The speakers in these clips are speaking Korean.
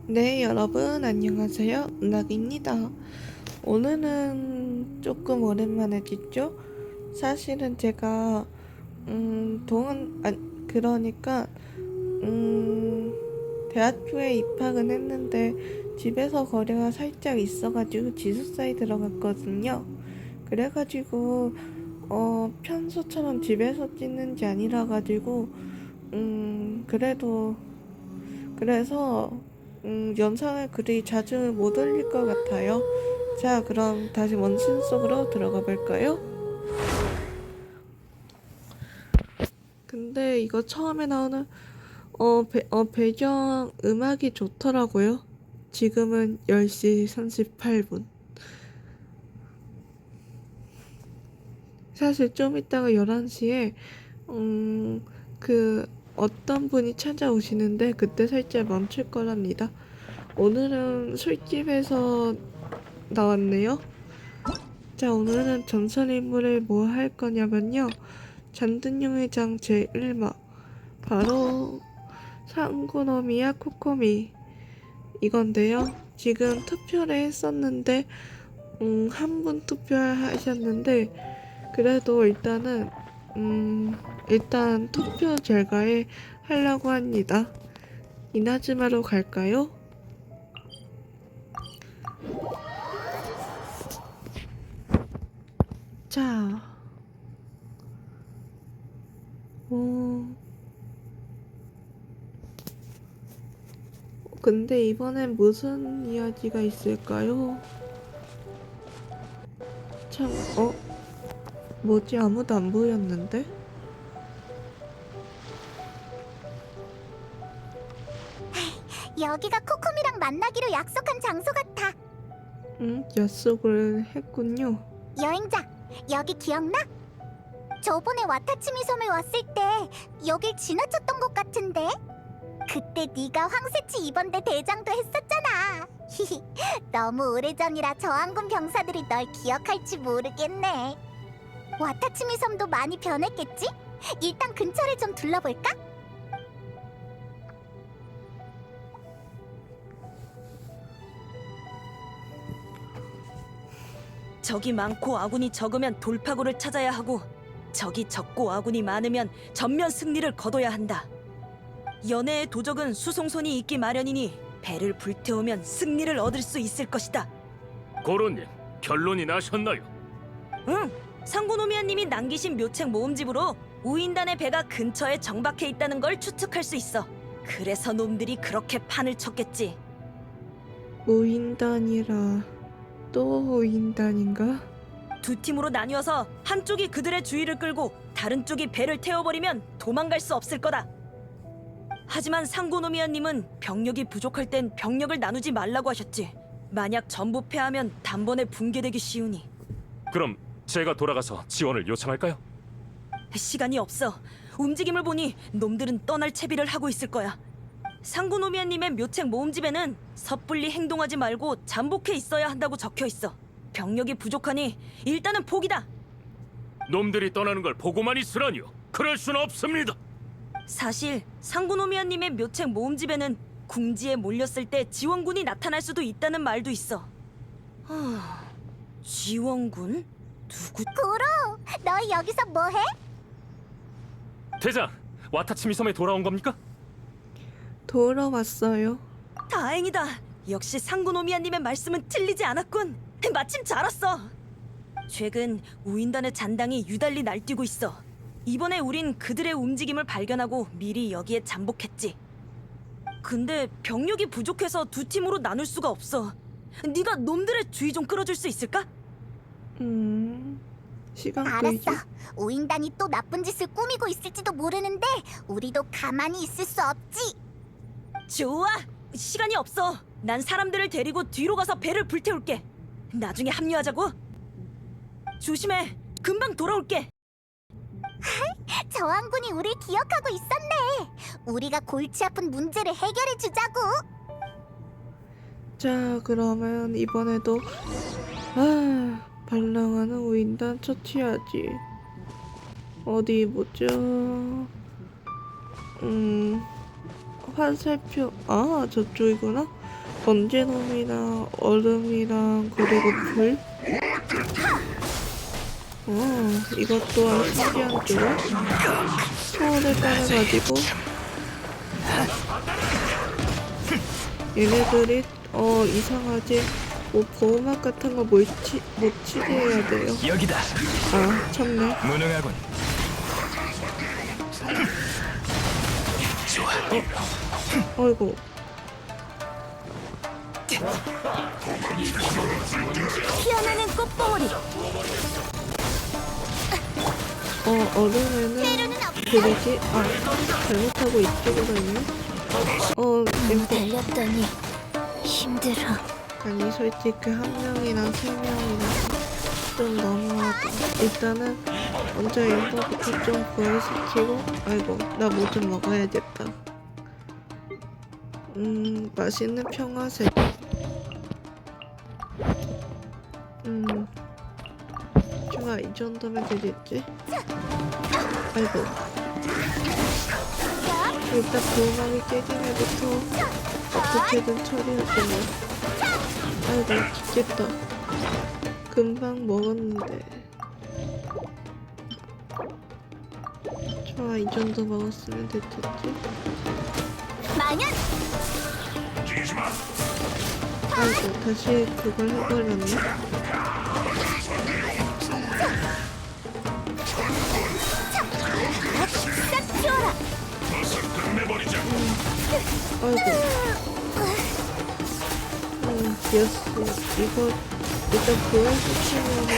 네, 여러분, 안녕하세요. 은락입니다. 오늘은 조금 오랜만에 찍죠? 사실은 제가, 그러니까, 대학교에 입학은 했는데, 집에서 거리가 살짝 있어가지고 기숙사에 들어갔거든요. 그래가지고, 평소처럼 집에서 찍는 게 아니라가지고, 그래서 영상을 그리 자주 못 올릴 것 같아요. 자, 그럼 다시 원신 속으로 들어가 볼까요? 근데 이거 처음에 나오는 배경 음악이 좋더라고요. 지금은 10시 38분. 사실 좀 이따가 11시에 그 어떤 분이 찾아오시는데 그때 살짝 멈출 거랍니다. 오늘은 술집에서 나왔네요. 자, 오늘은 전설인물을 뭐 할 거냐면요. 잔든용의 장 제1막 바로 상고노미야 코코미 이건데요. 지금 투표를 했었는데 한 분 투표하셨는데 그래도 일단 투표 결과에 하려고 합니다. 이나즈마로 갈까요? 자, 근데 이번엔 무슨 이야기가 있을까요? 참, 뭐지? 아무도 안 보였는데? 여기가 코코미랑 만나기로 약속한 장소 같아. 약속을 했군요. 여행자, 여기 기억나? 저번에 와타치미 섬에 왔을 때 여길 지나쳤던 것 같은데? 그때 네가 황새치 입원대 대장도 했었잖아. 너무 오래전이라 저항군 병사들이 널 기억할지 모르겠네. 와타치미 섬도 많이 변했겠지? 일단 근처를 좀 둘러볼까? 적이 많고 아군이 적으면 돌파구를 찾아야 하고 적이 적고 아군이 많으면 전면 승리를 거둬야 한다. 연애의 도적은 수송선이 있기 마련이니 배를 불태우면 승리를 얻을 수 있을 것이다. 고로님, 결론이 나셨나요? 응, 상고노미아님이 남기신 묘책 모음집으로 우인단의 배가 근처에 정박해 있다는 걸 추측할 수 있어. 그래서 놈들이 그렇게 판을 쳤겠지. 우인단이라 또 우인단인가? 두 팀으로 나뉘어서 한쪽이 그들의 주의를 끌고 다른 쪽이 배를 태워버리면 도망갈 수 없을 거다. 하지만 상고노미아님은 병력이 부족할 땐 병력을 나누지 말라고 하셨지. 만약 전부 패하면 단번에 붕괴되기 쉬우니. 그럼 제가 돌아가서 지원을 요청할까요? 시간이 없어. 움직임을 보니 놈들은 떠날 채비를 하고 있을 거야. 상고노미아님의 묘책 모음집에는 섣불리 행동하지 말고 잠복해 있어야 한다고 적혀 있어. 병력이 부족하니 일단은 포기다. 놈들이 떠나는 걸 보고만 있으라니요. 그럴 수는 없습니다. 사실 상고노미아님의 묘책 모음집에는 궁지에 몰렸을 때 지원군이 나타날 수도 있다는 말도 있어. 지원군? 누구? 고로, 너희 여기서 뭐해? 대장, 와타치미 섬에 돌아온 겁니까? 돌아왔어요. 다행이다. 역시 상고노미아님의 말씀은 틀리지 않았군. 마침 잘 왔어. 최근 우인단의 잔당이 유달리 날뛰고 있어. 이번에 우린 그들의 움직임을 발견하고 미리 여기에 잠복했지. 근데 병력이 부족해서 두 팀으로 나눌 수가 없어. 네가 놈들의 주의 좀 끌어줄 수 있을까? 시간 끌기. 알았어. 우인단이 또 나쁜 짓을 꾸미고 있을지도 모르는데 우리도 가만히 있을 수 없지. 좋아. 시간이 없어. 난 사람들을 데리고 뒤로 가서 배를 불태울게. 나중에 합류하자고. 조심해. 금방 돌아올게. 저항군이 우릴 기억하고 있었네. 우리가 골치 아픈 문제를 해결해 주자고. 자, 그러면 이번에도 발랑하는 우인단 처치하지. 어디 보죠? 화살표, 저쪽이구나. 번개놈이랑 얼음이랑 그리고 불. 이것 또한 신기한 조합. 초원을 따라가지고 얘네들이 이상하지. 뭐 보호막 같은 거 못 치게 해야 돼요. 여기다. 아 참네. 무능하군. 좋아. 어이구. 피어나는 꽃봉오리. 얼음에는 그러지? 잘못하고 이쪽으로 있네? 달렸더니 힘들어. 아니 솔직히 한 명이랑 세 명이랑 좀 너무하다. 일단은 먼저 엠버부터 좀 부활시키고. 아이고 나 뭐 좀 먹어야겠다. 맛있는 평화색. 좋아, 이 정도면 되겠지? 아이고. 일단 보호막이 깨진 애부터 어떻게든 처리하겠네. 아이고, 죽겠다. 금방 먹었는데. 좋아, 이 정도 먹었으면 됐겠지? 망연. 아이고, 다시 그걸 해버렸네. 싹 튀어라. 아이고. 예스. 이거 일단 부활시키면은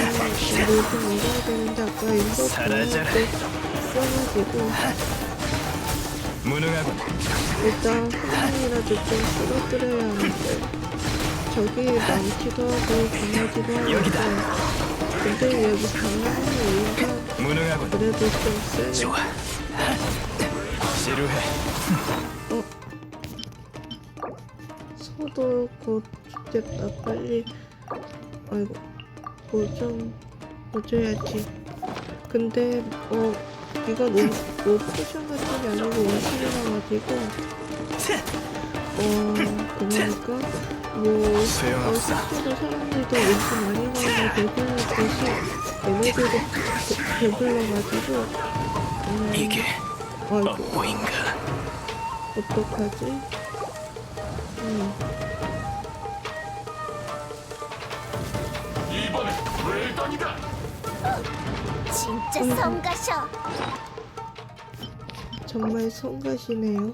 물좀 먹어야 되는데 아까 인도 사라져라. 써가지고 무능하군. 일단 한 명이라도 좀 쓰러뜨려야 하는데 저기 많기도 하고 강하지도 하고 여기다. 근데 여기 강하는 이유가 무능하군. 그래도 좀 세네. 좋아. 지루해. 서도 곧 죽겠다. 빨리. 아이고 뭐 좀 해줘야지. 근데 이건 뭐 포션 같은 게 아니고 원숭이라가지고 그러니까 뭐 소용없어. 실제로 사람들도 원숭이 많이 가서 배불렀듯이 얘네들도 배불러가지고 이게 아이고 업보인가? 어떡하지? 진짜 성가셔. 정말 성가시네요.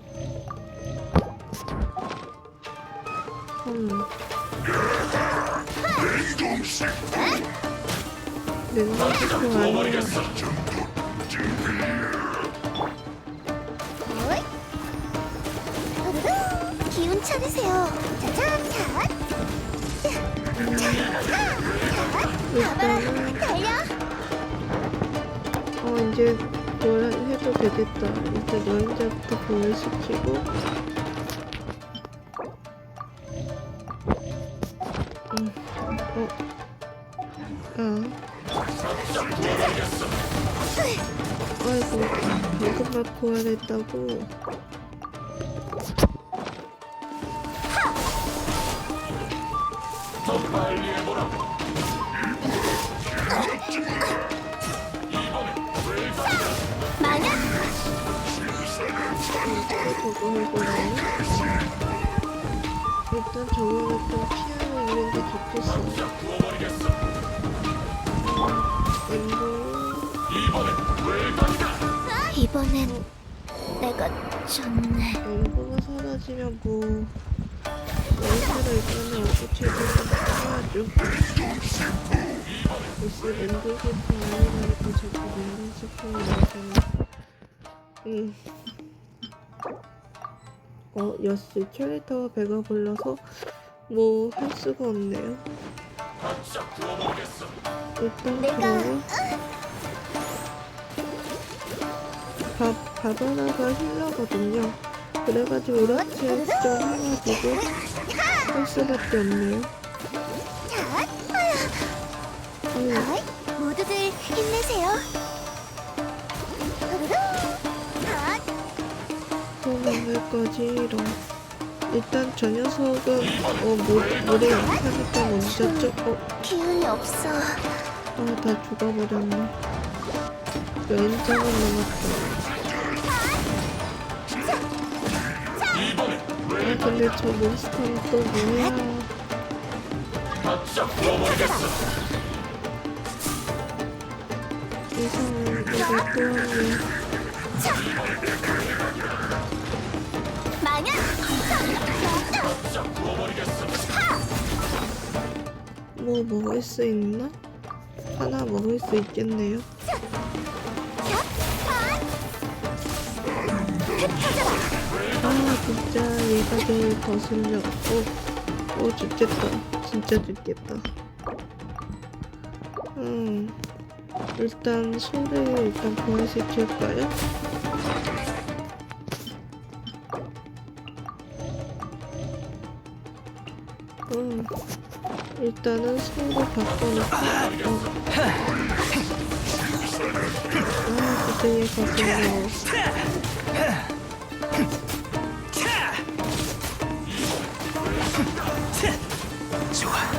냉장고 아니야. 어이? 으르르. 기운 차리세요. 자자자. 일단은 달려. 이제 뭘 해도 되겠다. 일단 여행자부터 보호시키고 아이고 방금 막 부활했다고. 망연. 저거 해보네. 일단 저거를 좀 피하고 있는 게 좋겠어. 이번엔 내가 졌네. 엠버가 사라지면 뭐 원수가 있다면 어떻게든 해야죠. 글쎄 엠버부터 아니라니까 자꾸 మెం버 스푼이 나잖아. 여씨 캐릭터가 배가 불러서 뭐 할 수가 없네요. 일단 내가- 그러고 바바나가 힐러거든요. 그래가지고 이렇게 좀 해가지고 할 수밖에 없네요. 어이? 모두들 힘내세요. 으르르. 도망갈 거지 이런. 일단 저 녀석은 물에 약하니까 먼저 기운이 없어. 다 죽어버렸네. 왼쪽은 남았다. 근데 저 몬스터는 또 뭐야? 이상한 애가 또 왔네. 마녀. 뭐 먹을 수 있나? 하나 먹을 수 있겠네요. 진짜 얘가 제일 거슬려. 죽겠다. 진짜 죽겠다. 일단 소를 일단 부활시킬까요? 일단은 소로 바꿔놓고 진짜 얘 거슬려.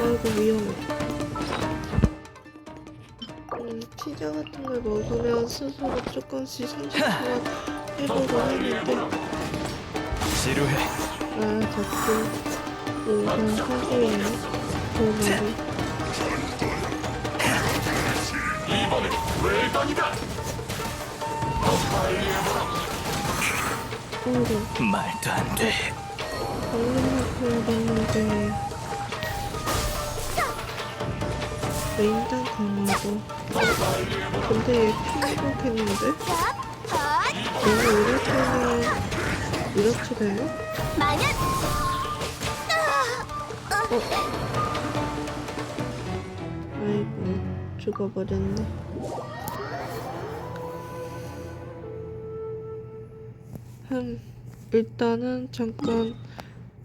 아이고 위험해. 피자 같은 걸 먹으면 스스로 조금씩 30초간 회복을 하는데 지루해. 자꾸 그냥 하고 있네. 도마를. 아이고 말도 안 돼. 방금만큼 봤는데 메인장 강하고 근데 얘 피부했는데? 내가 이럴 때는 이렇게 되나? 마녀. 아이고 죽어버렸네. 일단은 잠깐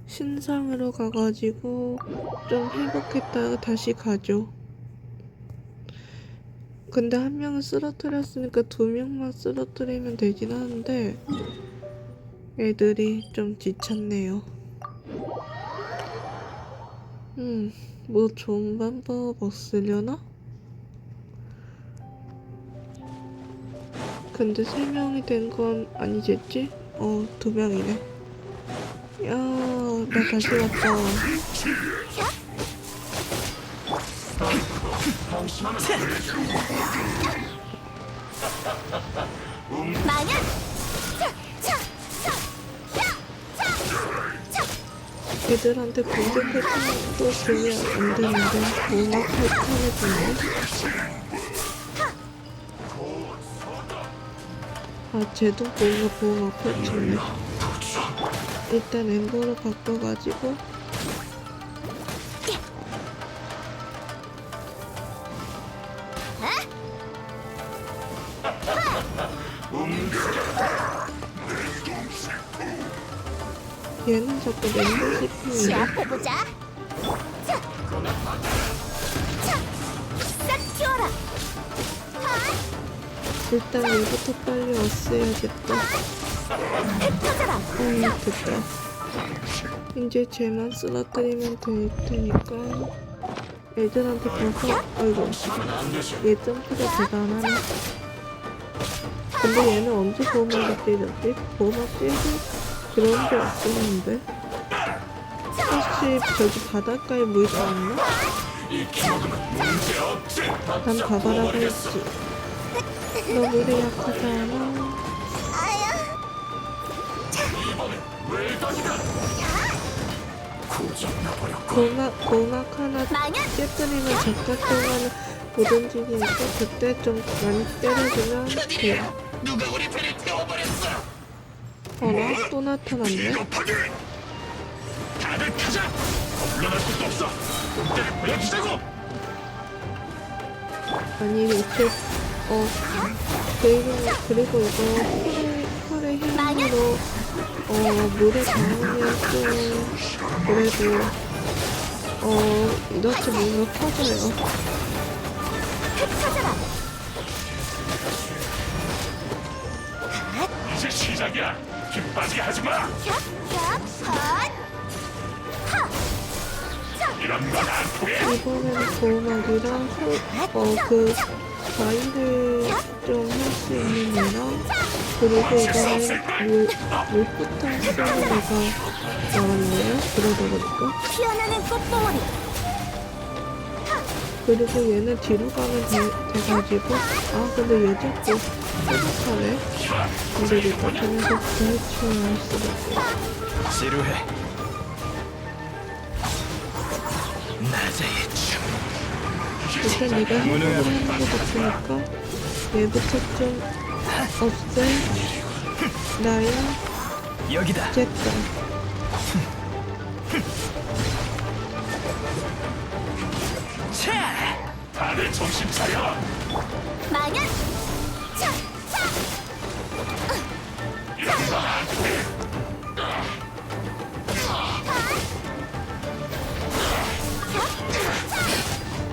신상으로 가가지고 좀 회복했다가 다시 가죠. 근데 한 명은 쓰러뜨렸으니까 두 명만 쓰러뜨리면 되긴 하는데 애들이 좀 지쳤네요. 뭐 좋은 방법 없으려나? 근데 3명이 된 건 아니겠지? 2명이네. 야, 나 다시 왔다. 마녀. 애들한테 공격 패턴도 쓰면 안 되는데 보호막 패턴을 보네. 쟤도 뭔가 보호막 패턴이네. 일단 엠버로 바꿔가지고 얘는 자꾸 랜드 씹히네. 시합해보자. 싹 튀어라. 일단 얘부터 빨리 왔어야겠다. 터져라. 됐다. 이제 쟤만 쓰러뜨리면 될 테니까 애들한테 가서 아이고 얘 점프가 대단하네. 근데 얘는 언제 보호막을 때렸지? 보호막 때릴 그런 게 없었는데 혹시 저기 바닷가에 물도 없나? 난 가봐라고 했지. 너 물에 약하지 않아? 고막 하나 깨뜨리면 잠깐 동안은 못 움직이니까 그때 좀 많이 때려주면 돼. 누가 우리 배를 태워버렸어? 어라? 또 나타났네? 다들 가자. 물러날 것도 없어. 놈들을 보여주자고. 아니 이렇게 그리고 이거 풀의 힘으로 물에 닿으면 좀 그래도 이렇게 뭔가 커져요. 터져라. 이제 시작이야. 힘 빠지게 하지 마. 샷. 이번에는 보호막이랑 그 바위를 좀 할 수 있는 애랑 그리고 이번엔 물포탄 쓰는 애가 나왔네요. 그러다 보니까. 피어나는 꽃봉오리. 그리고 얘는 뒤로 가면 돼가지고 근데 얘 자꾸 회복하네. 근데 일단 저 녀석 구해치워야 할 수밖에. 지루해. 낮의 춤. 일단 내가 해석을 하는 것 같으니까 얘부터 좀 없애. 나야 여기다. 쨌다. 차! 다들 정신 차려. 마냥. 차. 차.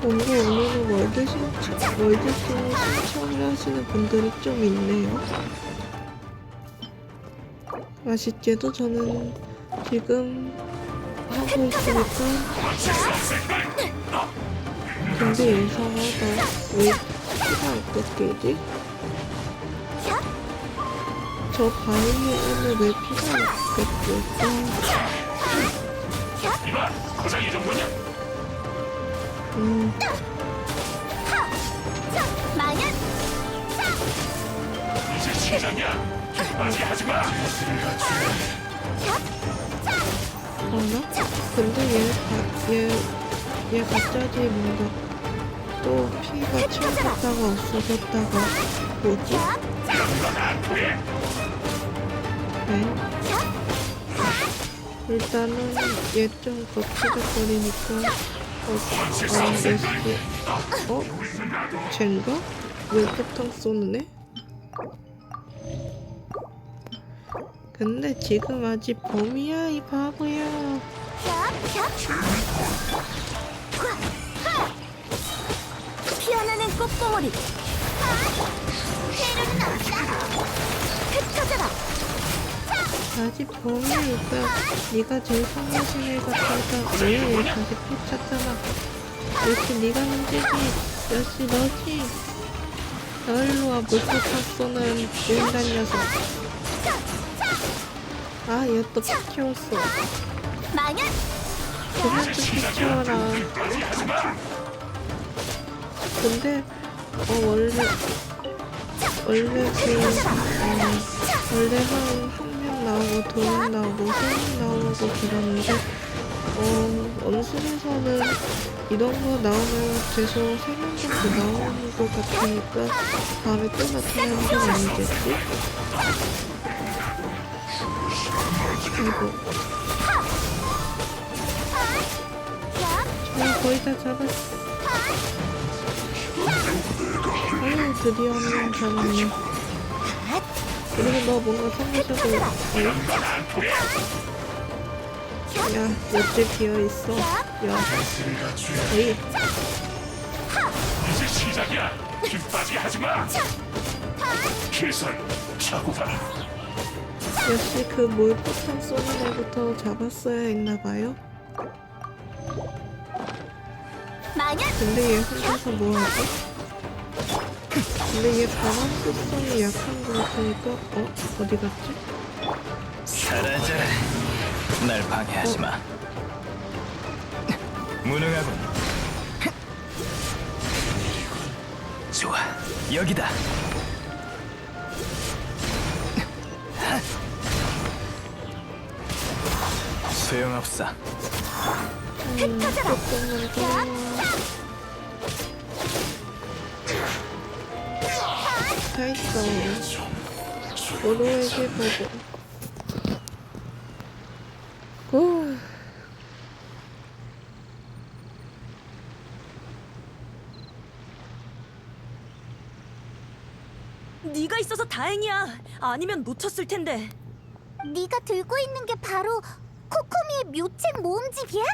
공개 올리는 월드신을 신청을 하시는 분들이 좀 있네요. 아쉽게도 저는 지금 하고 있으니까. 근데 이상하다. 왜 피가 안 꺾이지? 저 바위에는 왜 피가 안 꺾일까? 고장이 정도냐? 마냥. 이제 시작이야. 끝까지 하지 마. 어나? 근데 얘 갑자기 뭔가 또 피가 채워졌다가 없어졌다가 뭐지? 네. 일단은 얘 좀 거칠거리니까 쟨가? 왜 폭탄 쏘는 애? 근데 지금 아직 봄이야 이 바보야. 피어나는 꽃봉오리. 테러는 없다. 흩어져라. 아직 봄이니까 네가 제일 성하신 애 같아서 왜 다시 피쳤잖아. 역시 네가 문제지. 역시 너지. 너일로 와 물폭탄 쏘는 유인단 녀석. 얘 또 피치웠어. 마냥. 그만 좀 피치워라. 근데 원래 한 명 나오고 두 명 나오고 세 명 나오고 그러는데 원숭이에서는 이런 거 나오면 최소 3명 정도 나오는 것 같으니까 다음에 또 나타나는 건 아니겠지? 아이고 저희 거의 다 잡았어. 아유 드디어 한 명 잡았네. 그리고 너 뭔가 성공적으로 야 옆집 비어있어. 야 에이 이제 시작이야. 끝까지 하지 마. 기선 차고다. 역시 그 몰포탄 쏘는 애부터 잡았어야 했나봐요. 마냥. 근데 얘 혼자서 뭐하지? 근데 얘 바람 속성이 약한 거 같으니까 어디 갔지? 사라져라. 날 방해하지 마. 무능하군. 좋아, 여기다. 소용없어. 조금만 더. 다 있어. 너로에게 보고. 후. 네가 있어서 다행이야. 아니면 놓쳤을 텐데. 네가 들고 있는 게 바로 코코미의 묘책 모음집이야?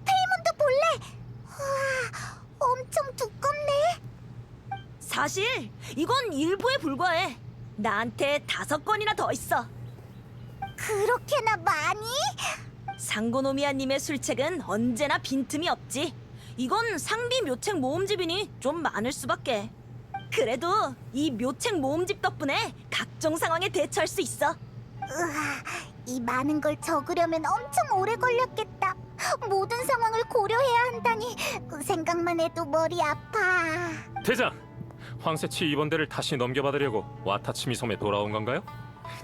페이몬도 볼래? 와, 엄청 두껍네. 사실 이건 일부에 불과해. 나한테 5건이나 더 있어. 그렇게나 많이? 상고노미아님의 술책은 언제나 빈틈이 없지. 이건 상비 묘책 모음집이니 좀 많을 수밖에. 그래도 이 묘책 모음집 덕분에 각종 상황에 대처할 수 있어. 이 많은 걸 적으려면 엄청 오래 걸렸겠다. 모든 상황을 고려해야 한다니 생각만 해도 머리 아파. 대장, 황새치 입원대를 다시 넘겨받으려고 와타치미 섬에 돌아온 건가요?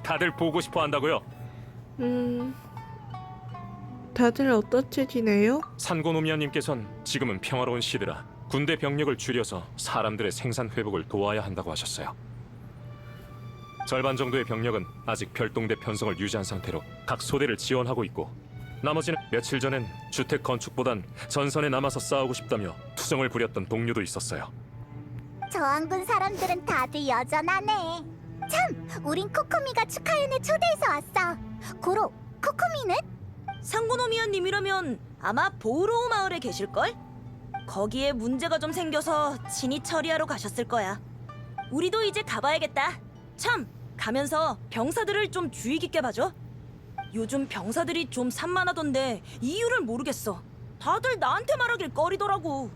다들 보고 싶어 한다고요? 다들 어떻게 지내요? 산고노미아님께선 지금은 평화로운 시대라 군대 병력을 줄여서 사람들의 생산 회복을 도와야 한다고 하셨어요. 절반 정도의 병력은 아직 별동대 편성을 유지한 상태로 각 소대를 지원하고 있고, 나머지는 며칠 전엔 주택 건축보단 전선에 남아서 싸우고 싶다며 투정을 부렸던 동료도 있었어요. 저항군 사람들은 다들 여전하네. 참, 우린 코코미가 축하연에 초대해서 왔어. 고로, 코코미는? 상고노미아님이라면 아마 보우로우 마을에 계실걸? 거기에 문제가 좀 생겨서 친히 처리하러 가셨을 거야. 우리도 이제 가봐야겠다. 참, 가면서 병사들을 좀 주의 깊게 봐줘. 요즘 병사들이 좀 산만하던데 이유를 모르겠어. 다들 나한테 말하길 꺼리더라고.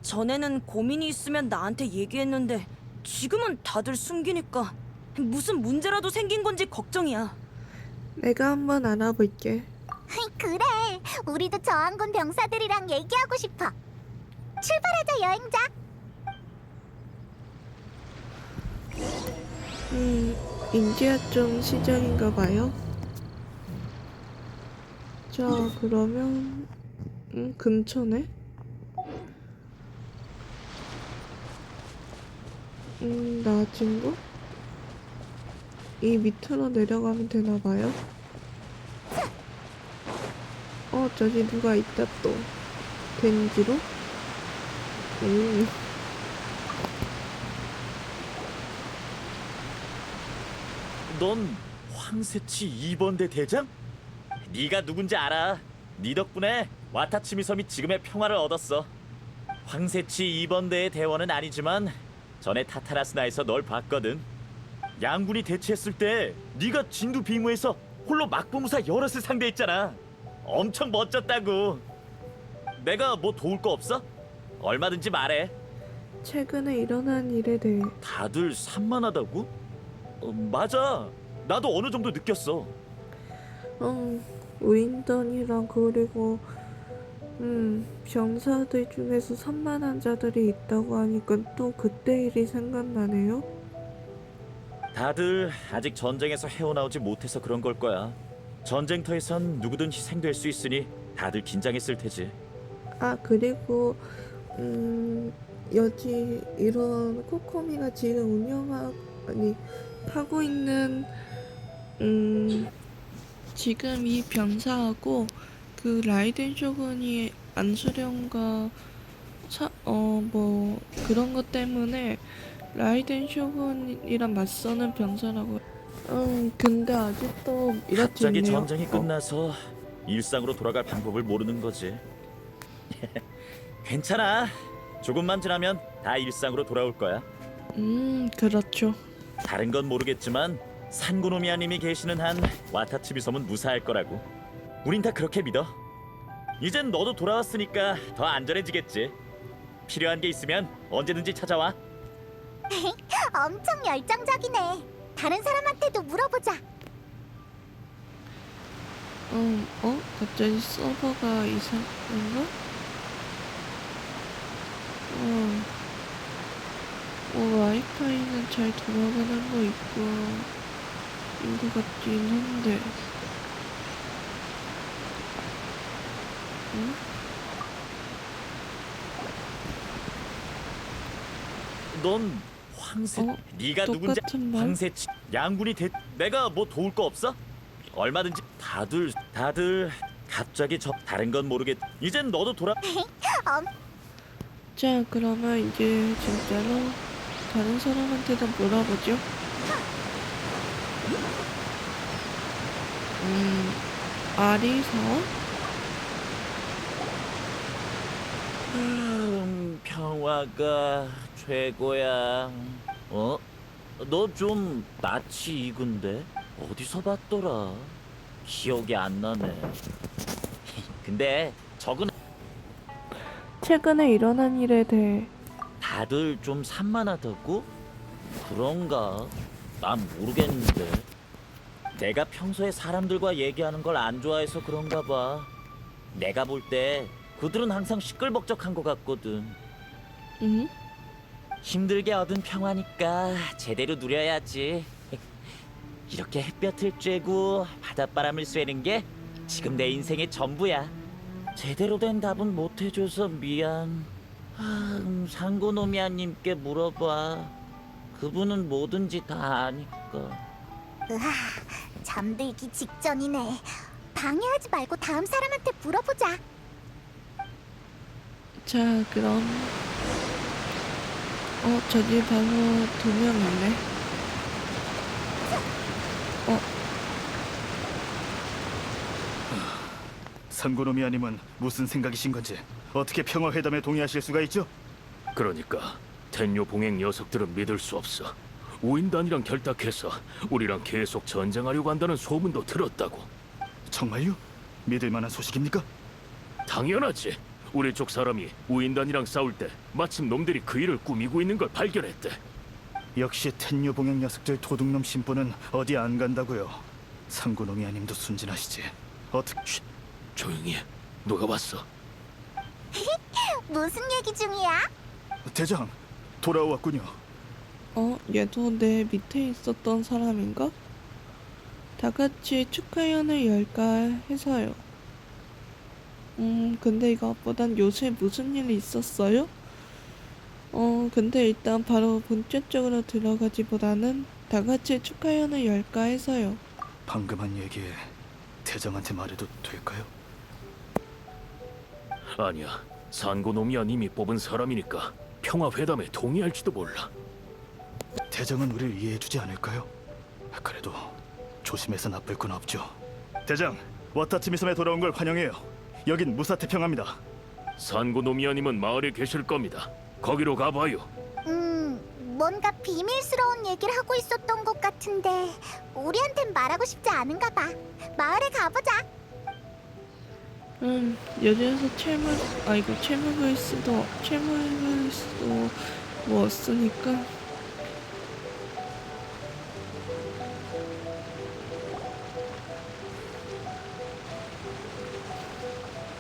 전에는 고민이 있으면 나한테 얘기했는데 지금은 다들 숨기니까 무슨 문제라도 생긴 건지 걱정이야. 내가 한번 알아볼게. 그래, 우리도 저항군 병사들이랑 얘기하고 싶어. 출발하자, 여행자. 인지하점 시작인가 봐요. 자, 그러면 근처네? 낮은 곳? 이 밑으로 내려가면 되나 봐요. 저기 누가 있다 또. 덴지로? 넌 황새치 2번대 대장? 네가 누군지 알아. 네 덕분에 와타치미 섬이 지금의 평화를 얻었어. 황새치 2번대의 대원은 아니지만 전에 타타라스나에서 널 봤거든. 양군이 대치했을 때 네가 진두 비무에서 홀로 막부무사 여럿을 상대했잖아. 엄청 멋졌다고. 내가 뭐 도울 거 없어? 얼마든지 말해. 최근에 일어난 일에 대해. 다들 산만하다고? 맞아. 나도 어느 정도 느꼈어. 우인던이랑 그리고 병사들 중에서 산만한 자들이 있다고 하니까 또 그때 일이 생각나네요. 다들 아직 전쟁에서 헤어나오지 못해서 그런 걸 거야. 전쟁터에선 누구든 희생될 수 있으니 다들 긴장했을 테지. 그리고 여기 이런 코코미가 지금 하고 있는 지금 이 병사하고 그 라이덴 쇼군이 안수령과 뭐 그런 것 때문에 라이덴 쇼군이랑 맞서는 병사라고. 근데 아직도 이렇게 갑자기 있네요. 전쟁이 끝나서 일상으로 돌아갈 방법을 모르는 거지. 괜찮아. 조금만 지나면 다 일상으로 돌아올 거야. 그렇죠. 다른 건 모르겠지만 산고노미아님이 계시는 한 와타치미 섬은 무사할 거라고. 우린 다 그렇게 믿어. 이젠 너도 돌아왔으니까 더 안전해지겠지. 필요한 게 있으면 언제든지 찾아와. 엄청 열정적이네. 다른 사람한테도 물어보자. 갑자기 서버가 이상한가? 와이파이는 잘 돌아가는 거 있고 인것 같긴 한데. 넌 황새. 네가 누군지. 똑같은 말? 황새치. 양군이 내가 뭐 도울 거 없어? 얼마든지. 다들 갑자기 다른 건 모르겠. 이젠 너도 돌아. 자, 그러면 이제 진짜로 다른 사람한테도 물어보죠. 아리사? 평화가 최고야. 너 좀 낯이 익은데 어디서 봤더라? 기억이 안 나네. 근데 적은 최근에 일어난 일에 대해 다들 좀 산만하다고? 그런가? 난 모르겠는데. 내가 평소에 사람들과 얘기하는 걸 안 좋아해서 그런가 봐. 내가 볼 때 그들은 항상 시끌벅적한 것 같거든. 응? 힘들게 얻은 평화니까 제대로 누려야지. 이렇게 햇볕을 쬐고 바닷바람을 쐬는 게 지금 내 인생의 전부야. 제대로 된 답은 못 해줘서 미안. 상고노미아님께 물어봐. 그분은 뭐든지 다 아니까. 으아, 잠들기 직전이네. 방해하지 말고 다음 사람한테 물어보자. 자, 그럼 저기 바로 2명 있네. 상고노미아님은 무슨 생각이신 건지 어떻게 평화회담에 동의하실 수가 있죠? 그러니까 텐요 봉행 녀석들은 믿을 수 없어. 우인단이랑 결탁해서 우리랑 계속 전쟁하려고 한다는 소문도 들었다고. 정말요? 믿을 만한 소식입니까? 당연하지. 우리 쪽 사람이 우인단이랑 싸울 때 마침 놈들이 그 일을 꾸미고 있는 걸 발견했대. 역시 텐유 봉행 녀석들 도둑놈 신부는 어디 안 간다고요. 상고노미아님도 순진하시지. 어떻게... 조용히 해. 누가 왔어? 무슨 얘기 중이야? 대장, 돌아왔군요. 얘도 내 밑에 있었던 사람인가? 다 같이 축하연을 열까 해서요. 근데 이것보단 요새 무슨 일이 있었어요? 근데 일단 바로 본격적으로 들어가기보다는 다 같이 축하연을 열까 해서요. 방금 한 얘기에 대장한테 말해도 될까요? 아니야. 산고노미아님이 뽑은 사람이니까 평화회담에 동의할지도 몰라. 대장은 우리를 이해해주지 않을까요? 그래도 조심해서 나쁠 건 없죠. 대장, 와타치미 섬에 돌아온 걸 환영해요. 여긴 무사태평합니다. 산고노미아님은 마을에 계실 겁니다. 거기로 가봐요. 뭔가 비밀스러운 얘기를 하고 있었던 것 같은데 우리한텐 말하고 싶지 않은가 봐. 마을에 가보자. 여기에서 채무를 수도 뭐 없으니까.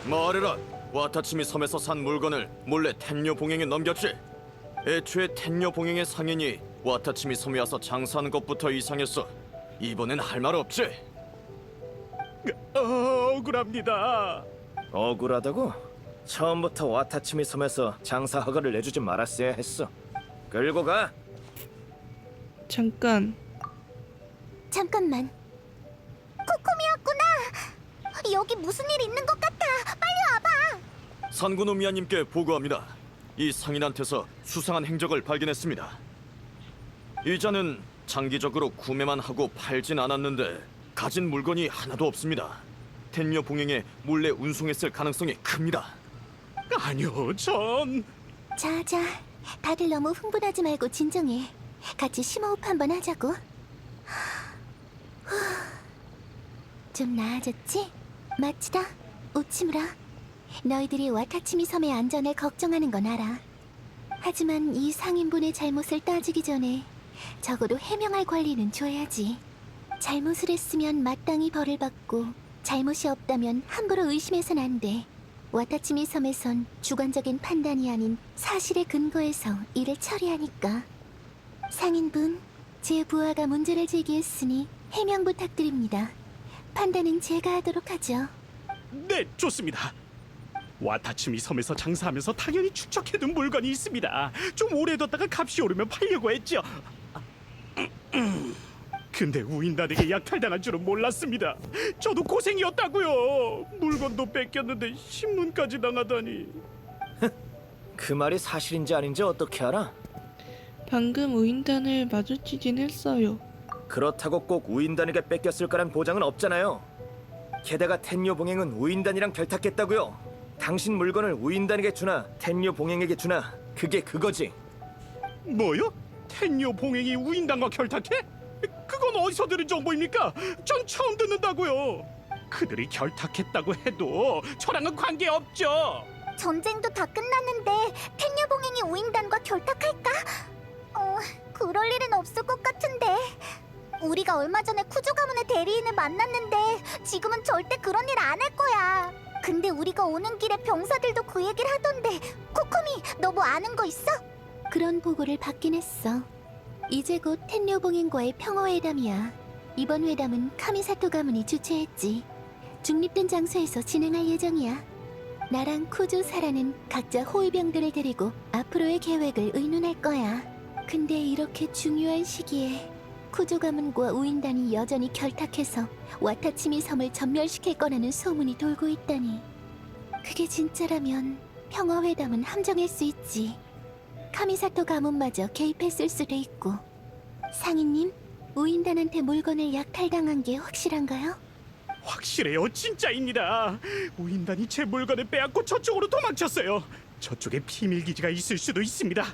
말해라. 와타치미 섬에서 산 물건을 몰래 텐뇨 봉행에 넘겼지. 애초에 텐뇨 봉행의 상인이 와타치미 섬에 와서 장사하는 것부터 이상했어. 이번엔 할 말 없지? 억울합니다. 억울하다고? 처음부터 와타치미 섬에서 장사 허가를 내주지 말았어야 했어. 끌고 가. 잠깐만. 코코미 왔구나. 여기 무슨 일 있는 것 같아. 빨리 와봐. 산고노미아님께 보고합니다. 이 상인한테서 수상한 행적을 발견했습니다. 이자는 장기적으로 구매만 하고 팔진 않았는데 가진 물건이 하나도 없습니다. 텐녀 봉행에 몰래 운송했을 가능성이 큽니다. 아니요, 전... 자자, 다들 너무 흥분하지 말고 진정해. 같이 심호흡 한번 하자고. 좀 나아졌지? 마치다, 우치무라. 너희들이 와타치미 섬의 안전을 걱정하는 건 알아. 하지만 이 상인분의 잘못을 따지기 전에 적어도 해명할 권리는 줘야지. 잘못을 했으면 마땅히 벌을 받고 잘못이 없다면 함부로 의심해선 안 돼. 와타치미 섬에선 주관적인 판단이 아닌 사실에 근거해서 일을 처리하니까. 상인분, 제 부하가 문제를 제기했으니 해명 부탁드립니다. 판단은 제가 하도록 하죠. 네, 좋습니다. 와타치미 섬에서 장사하면서 당연히 축적해둔 물건이 있습니다. 좀 오래 뒀다가 값이 오르면 팔려고 했죠. 근데 우인단에게 약탈당할 줄은 몰랐습니다. 저도 고생이었다고요. 물건도 뺏겼는데 신문까지 당하다니. 그 말이 사실인지 아닌지 어떻게 알아? 방금 우인단을 마주치긴 했어요. 그렇다고 꼭 우인단에게 뺏겼을 거란 보장은 없잖아요. 게다가 텐뇨 봉행은 우인단이랑 결탁했다고요. 당신 물건을 우인단에게 주나 텐뇨 봉행에게 주나 그게 그거지. 뭐요? 텐뇨 봉행이 우인단과 결탁해? 그건 어디서 들은 정보입니까? 전 처음 듣는다고요. 그들이 결탁했다고 해도 저랑은 관계없죠. 전쟁도 다 끝났는데 텐녀봉행이 우인단과 결탁할까? 그럴 일은 없을 것 같은데. 우리가 얼마 전에 쿠조 가문의 대리인을 만났는데 지금은 절대 그런 일 안 할 거야. 근데 우리가 오는 길에 병사들도 그 얘기를 하던데. 코코미, 너 뭐 아는 거 있어? 그런 보고를 받긴 했어. 이제 곧 텐료봉행과의 평화회담이야. 이번 회담은 카미사토 가문이 주최했지. 중립된 장소에서 진행할 예정이야. 나랑 쿠조 사라는 각자 호위병들을 데리고 앞으로의 계획을 의논할 거야. 근데 이렇게 중요한 시기에 쿠조 가문과 우인단이 여전히 결탁해서 와타치미 섬을 전멸시킬 거라는 소문이 돌고 있다니. 그게 진짜라면 평화회담은 함정일 수 있지. 카미사토 가문마저 개입했을 수도 있고. 상인님, 우인단한테 물건을 약탈당한 게 확실한가요? 확실해요, 진짜입니다. 우인단이 제 물건을 빼앗고 저쪽으로 도망쳤어요. 저쪽에 비밀 기지가 있을 수도 있습니다.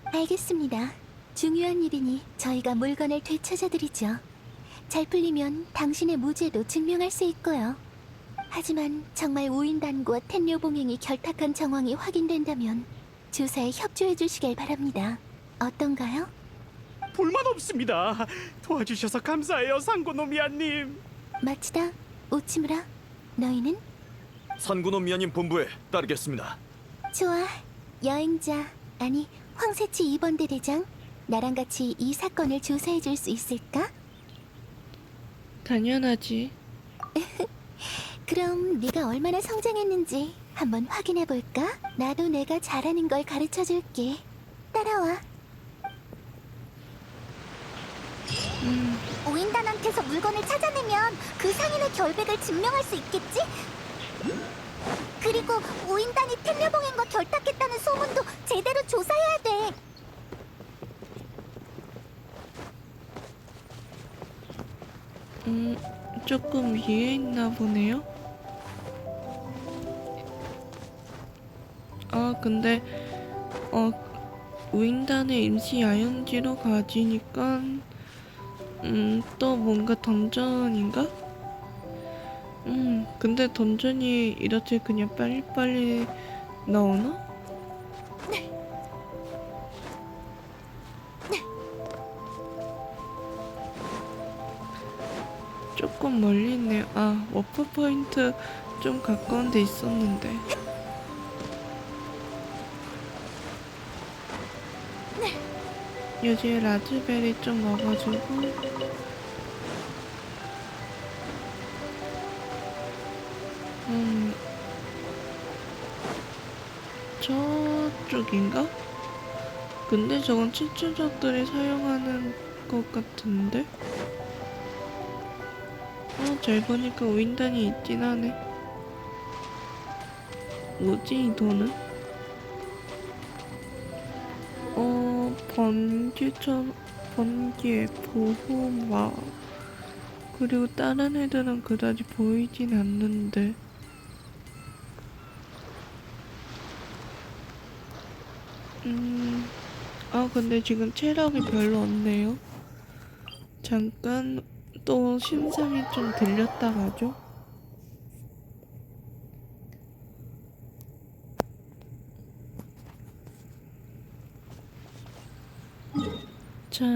알겠습니다. 중요한 일이니 저희가 물건을 되찾아드리죠. 잘 풀리면 당신의 무죄도 증명할 수 있고요. 하지만 정말 우인단과 텐료봉행이 결탁한 정황이 확인된다면 조사에 협조해 주시길 바랍니다. 어떤가요? 불만 없습니다. 도와주셔서 감사해요, 상고노미아님. 마치다, 오치무라, 너희는? 산구노 미아님 본부에 따르겠습니다. 좋아, 여행자, 아니 황새치 2번대 대장, 나랑 같이 이 사건을 조사해 줄 수 있을까? 당연하지. 그럼 네가 얼마나 성장했는지 한번 확인해 볼까? 나도 내가 잘하는 걸 가르쳐 줄게. 따라와. 우인단한테서 물건을 찾아내면 그 상인의 결백을 증명할 수 있겠지? 그리고 우인단이 텐녀봉행과 결탁했다는 소문도 제대로 조사해야 돼. 조금 위에 있나 보네요. 아, 근데 우인단의 임시 야영지로 가지니까 또 뭔가 던전인가? 근데 던전이 이렇게 그냥 빨리빨리 나오나? 조금 멀리 있네요. 아, 워프 포인트 좀 가까운 데 있었는데. 요즘에 라즈베리 좀 먹어주고. 저쪽인가? 근데 저건 치추족들이 사용하는 것 같은데? 잘 보니까 우인단이 있긴 하네. 뭐지, 이 돈은? 번개, 보호막. 그리고 다른 애들은 그다지 보이진 않는데. 근데 지금 체력이 별로 없네요. 잠깐 또 심상이 좀 들렸다 가죠. 자,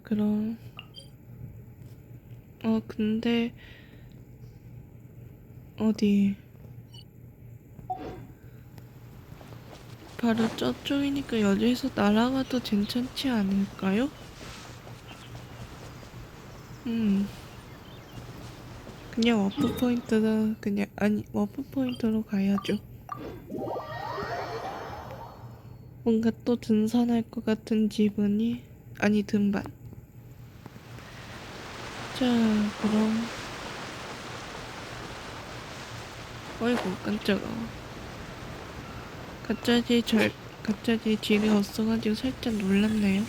그럼 근데 어디? 바로 저쪽이니까 여기에서 날아가도 괜찮지 않을까요? 그냥 워프 포인트로 워프 포인트로 가야죠. 뭔가 또 등산할 것 같은 기분이 등반. 자, 그럼 어이구, 깜짝아. 갑자기 뒤를 없어가지고 살짝 놀랐네요.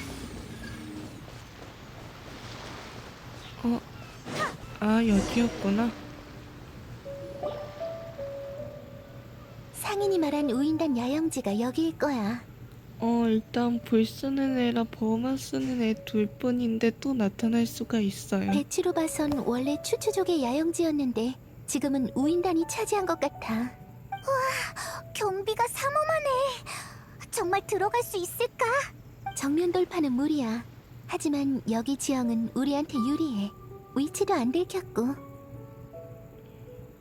여기였구나. 상인이 말한 우인단 야영지가 여기일 거야. 일단 불 쓰는 애랑 버마 쓰는 애 둘 뿐인데 또 나타날 수가 있어요. 배치로 봐선 원래 추추족의 야영지였는데 지금은 우인단이 차지한 것 같아. 경비가 삼엄하네. 정말 들어갈 수 있을까? 정면 돌파는 무리야. 하지만 여기 지형은 우리한테 유리해. 위치도 안 들켰고.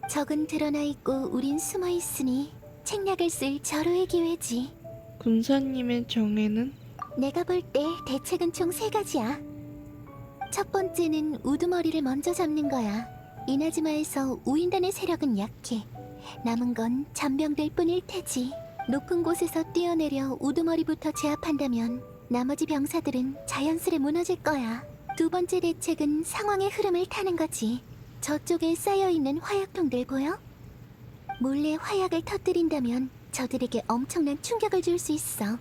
적은 드러나 있고 우린 숨어 있으니 책략을 쓸 절호의 기회지. 군사님의 정에는 내가 볼 때 대책은 총 3가지야. 첫 번째는 우두머리를 먼저 잡는 거야. 이나즈마에서 우인단의 세력은 약해. 남은 건 잔병들 뿐일 테지. 높은 곳에서 뛰어내려 우두머리부터 제압한다면 나머지 병사들은 자연스레 무너질 거야. 두 번째 대책은 상황의 흐름을 타는 거지. 저쪽에 쌓여있는 화약통들 보여? 몰래 화약을 터뜨린다면 저들에게 엄청난 충격을 줄 수 있어.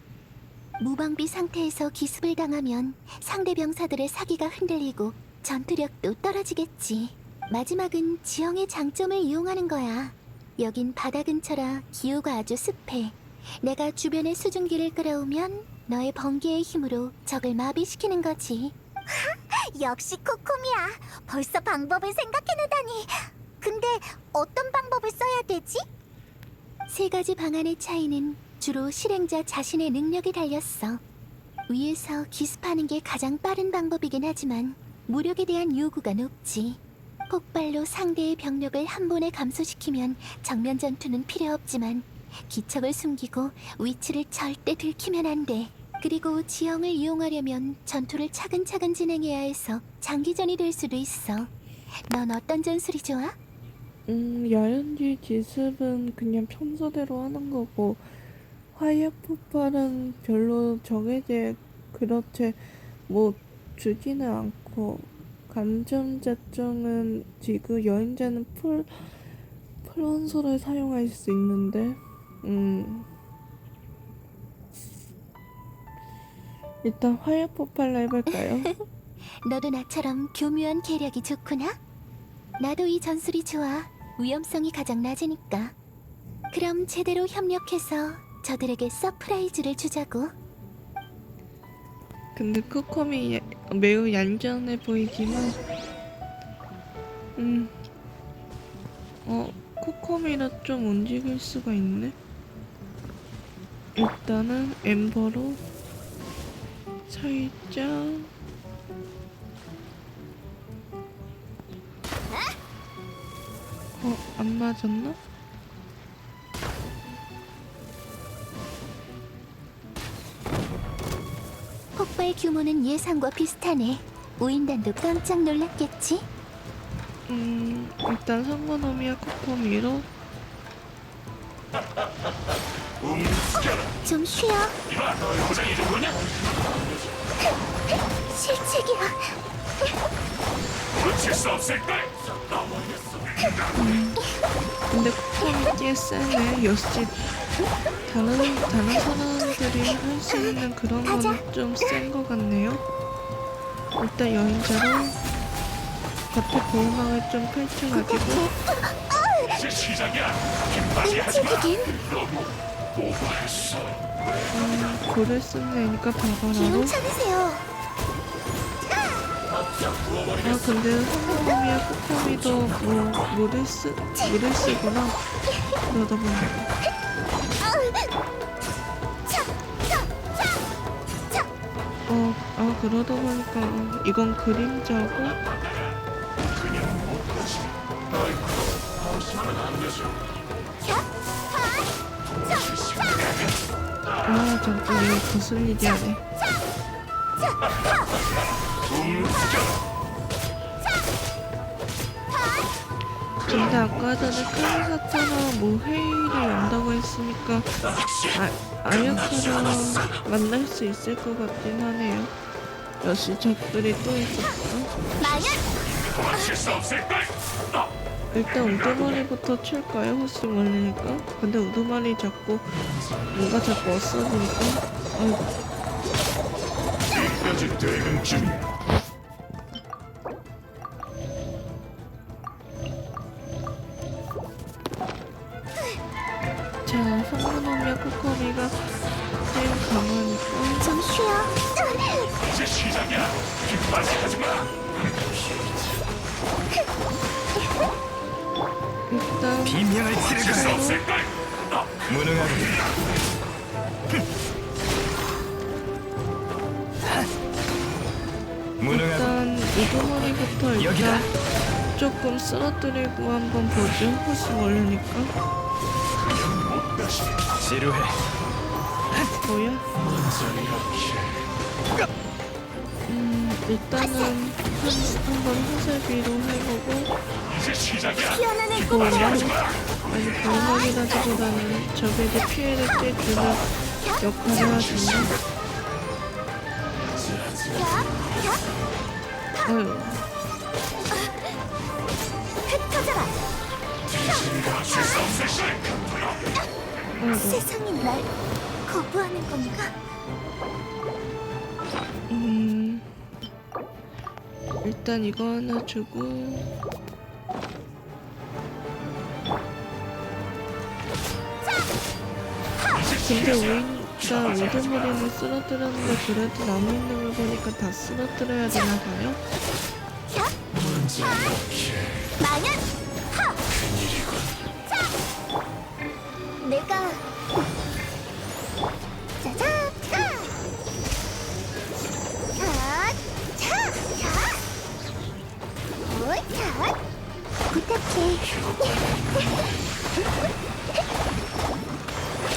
무방비 상태에서 기습을 당하면 상대 병사들의 사기가 흔들리고 전투력도 떨어지겠지. 마지막은 지형의 장점을 이용하는 거야. 여긴 바다 근처라 기후가 아주 습해. 내가 주변에 수증기를 끌어오면 너의 번개의 힘으로 적을 마비시키는 거지. 역시 코코미야. 벌써 방법을 생각해내다니. 근데 어떤 방법을 써야 되지? 3가지 방안의 차이는 주로 실행자 자신의 능력이 달렸어. 위에서 기습하는 게 가장 빠른 방법이긴 하지만 무력에 대한 요구가 높지. 폭발로 상대의 병력을 한 번에 감소시키면 정면 전투는 필요 없지만 기척을 숨기고 위치를 절대 들키면 안 돼. 그리고 지형을 이용하려면 전투를 차근차근 진행해야 해서 장기전이 될 수도 있어. 넌 어떤 전술이 좋아? 야연지 기습은 그냥 평소대로 하는 거고 화약 폭발은 별로 적에게 그렇게 뭐 주지는 않고 감점자정은 지금 여행자는 풀원소를 사용할 수 있는데 일단 화약 폭발로 해볼까요? 너도 나처럼 교묘한 계략이 좋구나? 나도 이 전술이 좋아. 위험성이 가장 낮으니까. 그럼 제대로 협력해서 저들에게 서프라이즈를 주자고. 근데 코코미 매우 얌전해 보이지만 코코미라 좀 움직일 수가 있네. 일단은 엠버로 살짝 안 맞았나? 폭발 규모는 예상과 비슷하네. 우인단도 깜짝 놀랐겠지? 일단 상고노미와 코코미로 좀 쉬어. 실책이야. 근데 코코미 꽤 세네. 역시 다른 사람들이 할 수 있는 그런 거는 좀 센 거 같네요. 일단 여행자로 겉에 보호막을 좀 펼쳐가지고 고를 쓴 애니까 바바라로. 기운 차리세요. 근데 상고노미와 코코미도 물을 쓰구나. 그러다 보니까 그러다 보니까 이건 그림자고 잠깐 이거 무슨 일이야. 근데 아까 전에 카미사타랑 뭐 회의를 연다고 했으니까 아야카랑 만날 수 있을 것 같긴 하네요. 역시 적들이 또 있었어. 일단 우두머리부터 칠까요? 혹시 모르니까. 근데 우두머리 자꾸 뭔가 자꾸 없어지니까. 자, 상고노미와 코코미가 제일 강하니까 좀 쉬어. 이제 시작이야. 기빨리 하지 마. 일단 비명을 지르거라. 무능하군. 무능하군. 일단 우두머리부터 일단 조금 쓰러뜨리고 한번 보죠. 혹시 모르니까. 지루해. 뭐야? 일단은 한번 화살비로 해보고 피어나는 뭐냐? 아니 불막이라기보다는 적에게 피해를 떼주는 역할을 하지만 아유 흩어져라. 아이고 세상이 날 거부하는 건가? 일단 이거 하나 주고 근데 오인가 우두머리는 쓰러뜨렸는데 그래도 남아있는 걸 보니까 다 쓰러뜨려야 되나 봐요? 망연! 하! 자! 내가 짜잔! 차! 차! 차! 차! 부탁해.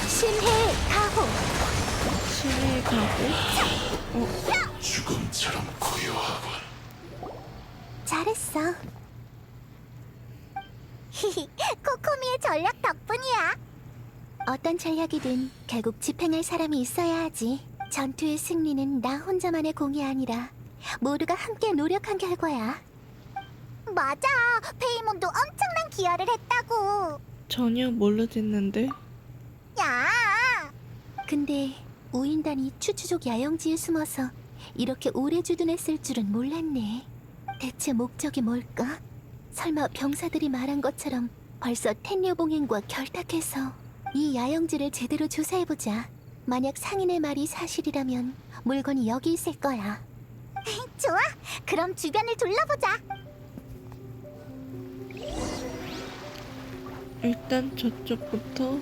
신해 가호. 신의 가고 죽음처럼 고요하군. 잘했어. 히히, 코코미의 전략 덕분이야. 어떤 전략이든 결국 집행할 사람이 있어야 하지. 전투의 승리는 나 혼자만의 공이 아니라 모두가 함께 노력한 결과야. 맞아. 페이몬도 엄청난 기여를 했다고. 전혀 모르겠는데 야! 근데 우인단이 추추족 야영지에 숨어서 이렇게 오래 주둔했을 줄은 몰랐네. 대체 목적이 뭘까? 설마 병사들이 말한 것처럼 벌써 텐류봉행과 결탁해서 이 야영지를 제대로 조사해보자. 만약 상인의 말이 사실이라면 물건이 여기 있을 거야. 좋아. 그럼 주변을 둘러보자. 일단 저쪽부터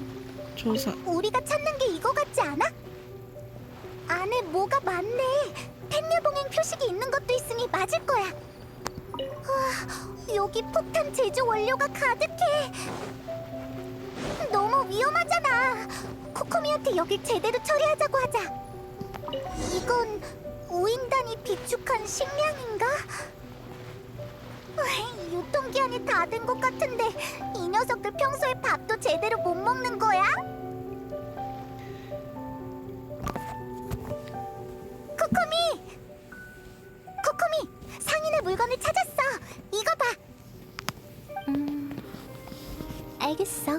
조사. 우리가 찾는 게 이거 같지 않아? 안에 뭐가 많네. 텐류봉행 표식이 있는 것도 있으니 맞을 거야. 와, 여기 폭탄 제조 원료가 가득해. 너무 위험하잖아. 코코미한테 여길 제대로 처리하자고 하자. 이건 우인단이 비축한 식량인가? 유통기한이 다 된 것 같은데 이 녀석들 평소에 밥도 제대로 못 먹는 거야? 코코미! 코코미! 상인의 물건을 찾았어! 이거 봐! 알겠어.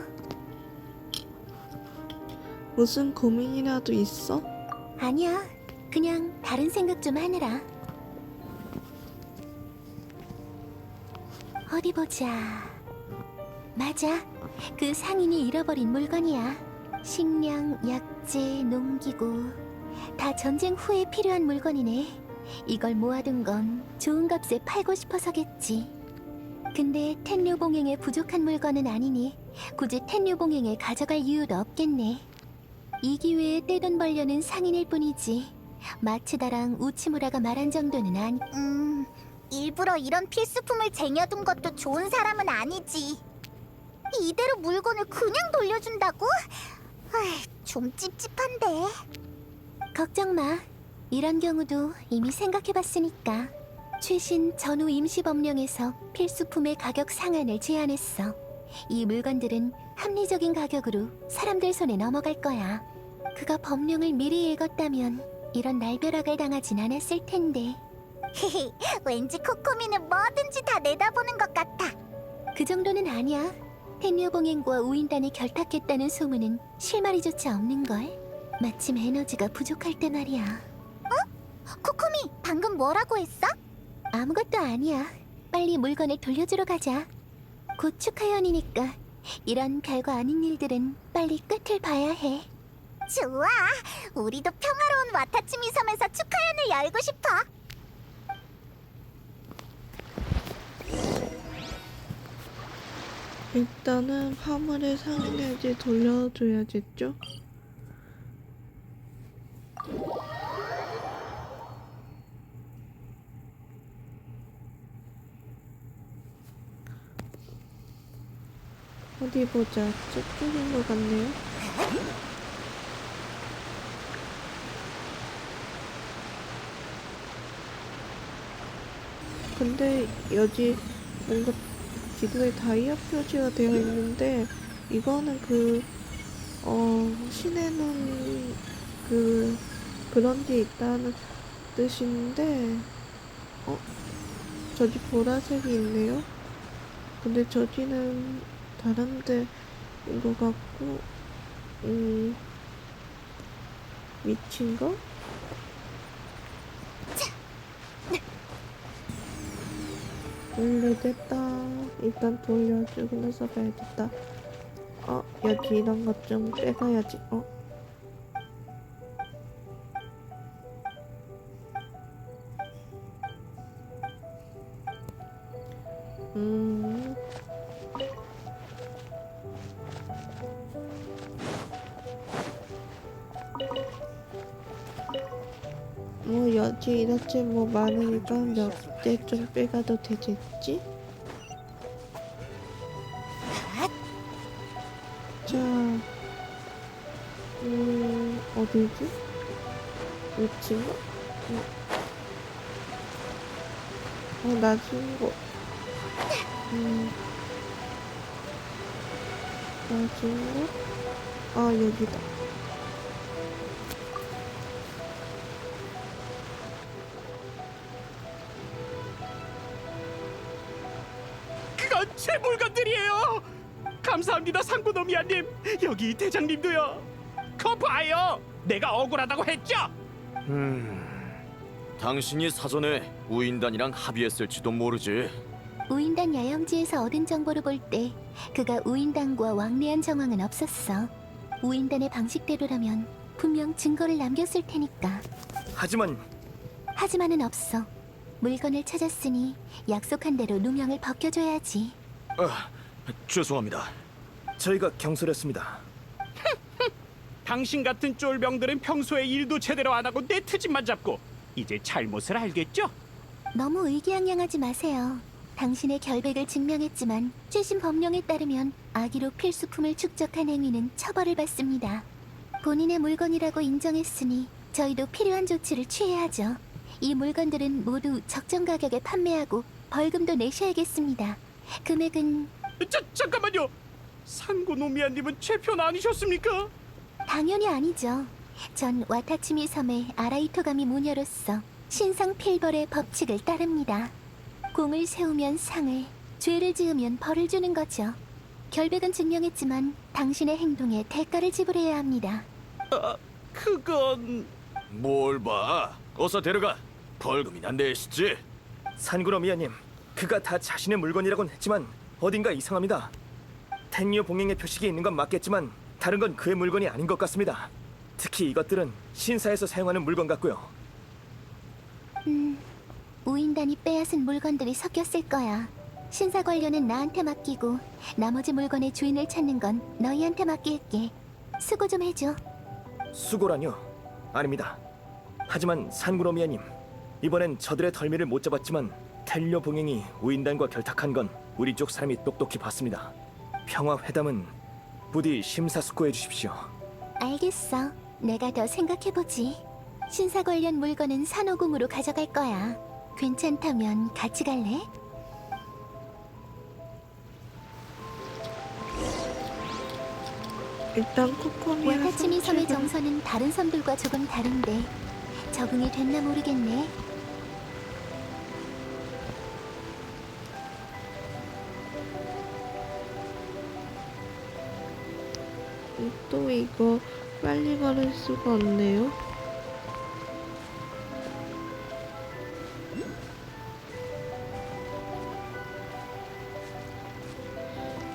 무슨 고민이라도 있어? 아니야. 그냥 다른 생각 좀 하느라. 어디 보자. 맞아. 그 상인이 잃어버린 물건이야. 식량, 약재, 농기구 다 전쟁 후에 필요한 물건이네. 이걸 모아둔 건 좋은 값에 팔고 싶어서겠지. 근데 텐류봉행에 부족한 물건은 아니니 굳이 텐류봉행에 가져갈 이유도 없겠네. 이 기회에 떼돈 벌려는 상인일 뿐이지 마츠다랑 우치무라가 말한 정도는 아니. 일부러 이런 필수품을 쟁여둔 것도 좋은 사람은 아니지. 이대로 물건을 그냥 돌려준다고? 좀 찝찝한데. 걱정 마. 이런 경우도 이미 생각해봤으니까. 최신 전후 임시법령에서 필수품의 가격 상한을 제한했어. 이 물건들은 합리적인 가격으로 사람들 손에 넘어갈 거야. 그가 법령을 미리 읽었다면 이런 날벼락을 당하진 않았을 텐데. 왠지 코코미는 뭐든지 다 내다보는 것 같아. 그 정도는 아니야. 텐류봉행과 우인단이 결탁했다는 소문은 실마리조차 없는걸. 마침 에너지가 부족할 때 말이야. 코코미, 방금 뭐라고 했어? 아무것도 아니야. 빨리 물건을 돌려주러 가자. 곧 축하연이니까 이런 별거 아닌 일들은 빨리 끝을 봐야 해. 좋아. 우리도 평화로운 와타치미 섬에서 축하연을 열고 싶어. 일단은 화물을 상인에게 돌려줘야겠죠? 어디 보자. 저쪽인 것 같네요. 근데 여기 뭔가 기도에 다이아 표시가 되어 있는데 이거는 시내는 그런 게 있다는 뜻인데 저기 보라색이 있네요. 근데 저기는 다른 데인 것 같고 미친가? 됐다. 일단 돌려주고 나서 가야겠다. 여기 이런 것 좀 빼가야지. 뭐 여기 이렇게 뭐 많으니까 몇 개 좀 빼가도 되겠지? 자, 어디지? 위치인가? 낮은 곳. 낮은 곳? 여기다. 그건 제 물건들이에요. 감사합니다, 상구노미아님. 여기 대장님도요. 거 봐요. 내가 억울하다고 했죠? 당신이 사전에 우인단이랑 합의했을지도 모르지. 우인단 야영지에서 얻은 정보를 볼 때 그가 우인단과 왕래한 정황은 없었어. 우인단의 방식대로라면 분명 증거를 남겼을 테니까. 하지만은 없어. 물건을 찾았으니 약속한 대로 누명을 벗겨줘야지. 죄송합니다. 저희가 경솔했습니다. 당신 같은 쫄병들은 평소에 일도 제대로 안 하고 내 트집만 잡고 이제 잘못을 알겠죠? 너무 의기양양하지 마세요. 당신의 결백을 증명했지만 최신 법령에 따르면 악의로 필수품을 축적한 행위는 처벌을 받습니다. 본인의 물건이라고 인정했으니 저희도 필요한 조치를 취해야죠. 이 물건들은 모두 적정 가격에 판매하고 벌금도 내셔야겠습니다. 금액은... 잠깐만요. 상구노미아님은 제 편 아니셨습니까? 당연히 아니죠. 전 와타치미 섬의 아라이토가미 모녀로서 신상 필벌의 법칙을 따릅니다. 공을 세우면 상을, 죄를 지으면 벌을 주는 거죠. 결백은 증명했지만 당신의 행동에 대가를 지불해야 합니다. 그건... 뭘 봐. 어서 데려가. 벌금이나 내시지. 산구노미아님, 그가 다 자신의 물건이라곤 했지만 어딘가 이상합니다. 텐류 봉행의 표식이 있는 건 맞겠지만 다른 건 그의 물건이 아닌 것 같습니다. 특히 이것들은 신사에서 사용하는 물건 같고요. 우인단이 빼앗은 물건들이 섞였을 거야. 신사 관련은 나한테 맡기고 나머지 물건의 주인을 찾는 건 너희한테 맡길게. 수고 좀 해줘. 수고라뇨? 아닙니다. 하지만 산구노미아님, 이번엔 저들의 덜미를 못 잡았지만 텔료 봉행이 우인단과 결탁한 건 우리 쪽 사람이 똑똑히 봤습니다. 평화회담은 부디 심사숙고해 주십시오. 알겠어. 내가 더 생각해보지. 신사 관련 물건은 산호궁으로 가져갈 거야. 괜찮다면 같이 갈래? 일단 코코미랑 와타치미 섬의 산책을- 정서는 다른 섬들과 조금 다른데 적응이 됐나 모르겠네. 또 이거 빨리 걸을 수가 없네요.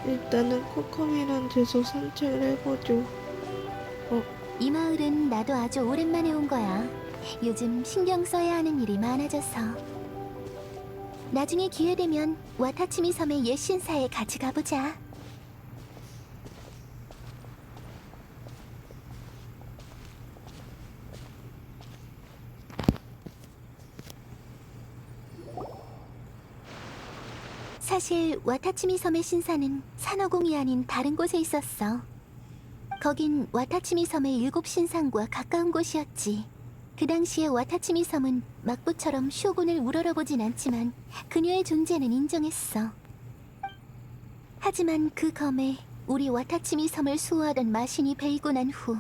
일단은 코코미랑 계속 산책을 해보죠. 이 마을은 나도 아주 오랜만에 온 거야. 요즘 신경 써야 하는 일이 많아져서. 나중에 기회 되면 와타치미 섬의 옛 신사에 같이 가보자. 사실 와타치미 섬의 신사는 산호궁이 아닌 다른 곳에 있었어. 거긴 와타치미 섬의 7 신상과 가까운 곳이었지. 그 당시에 와타치미 섬은 막부처럼 쇼군을 우러러보진 않지만 그녀의 존재는 인정했어. 하지만 그 검에 우리 와타치미 섬을 수호하던 마신이 베이고 난 후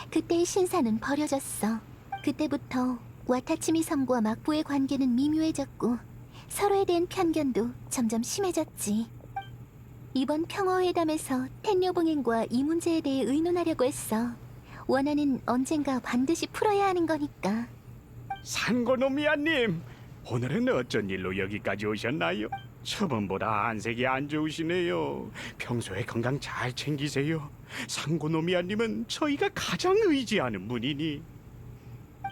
그때의 신사는 버려졌어. 그때부터 와타치미 섬과 막부의 관계는 미묘해졌고 서로에 대한 편견도 점점 심해졌지. 이번 평화회담에서 텐뇨봉행과 이 문제에 대해 의논하려고 했어. 원하는 언젠가 반드시 풀어야 하는 거니까. 상고노미아님, 오늘은 어쩐 일로 여기까지 오셨나요? 저번보다 안색이 안 좋으시네요. 평소에 건강 잘 챙기세요. 상고노미아님은 저희가 가장 의지하는 분이니.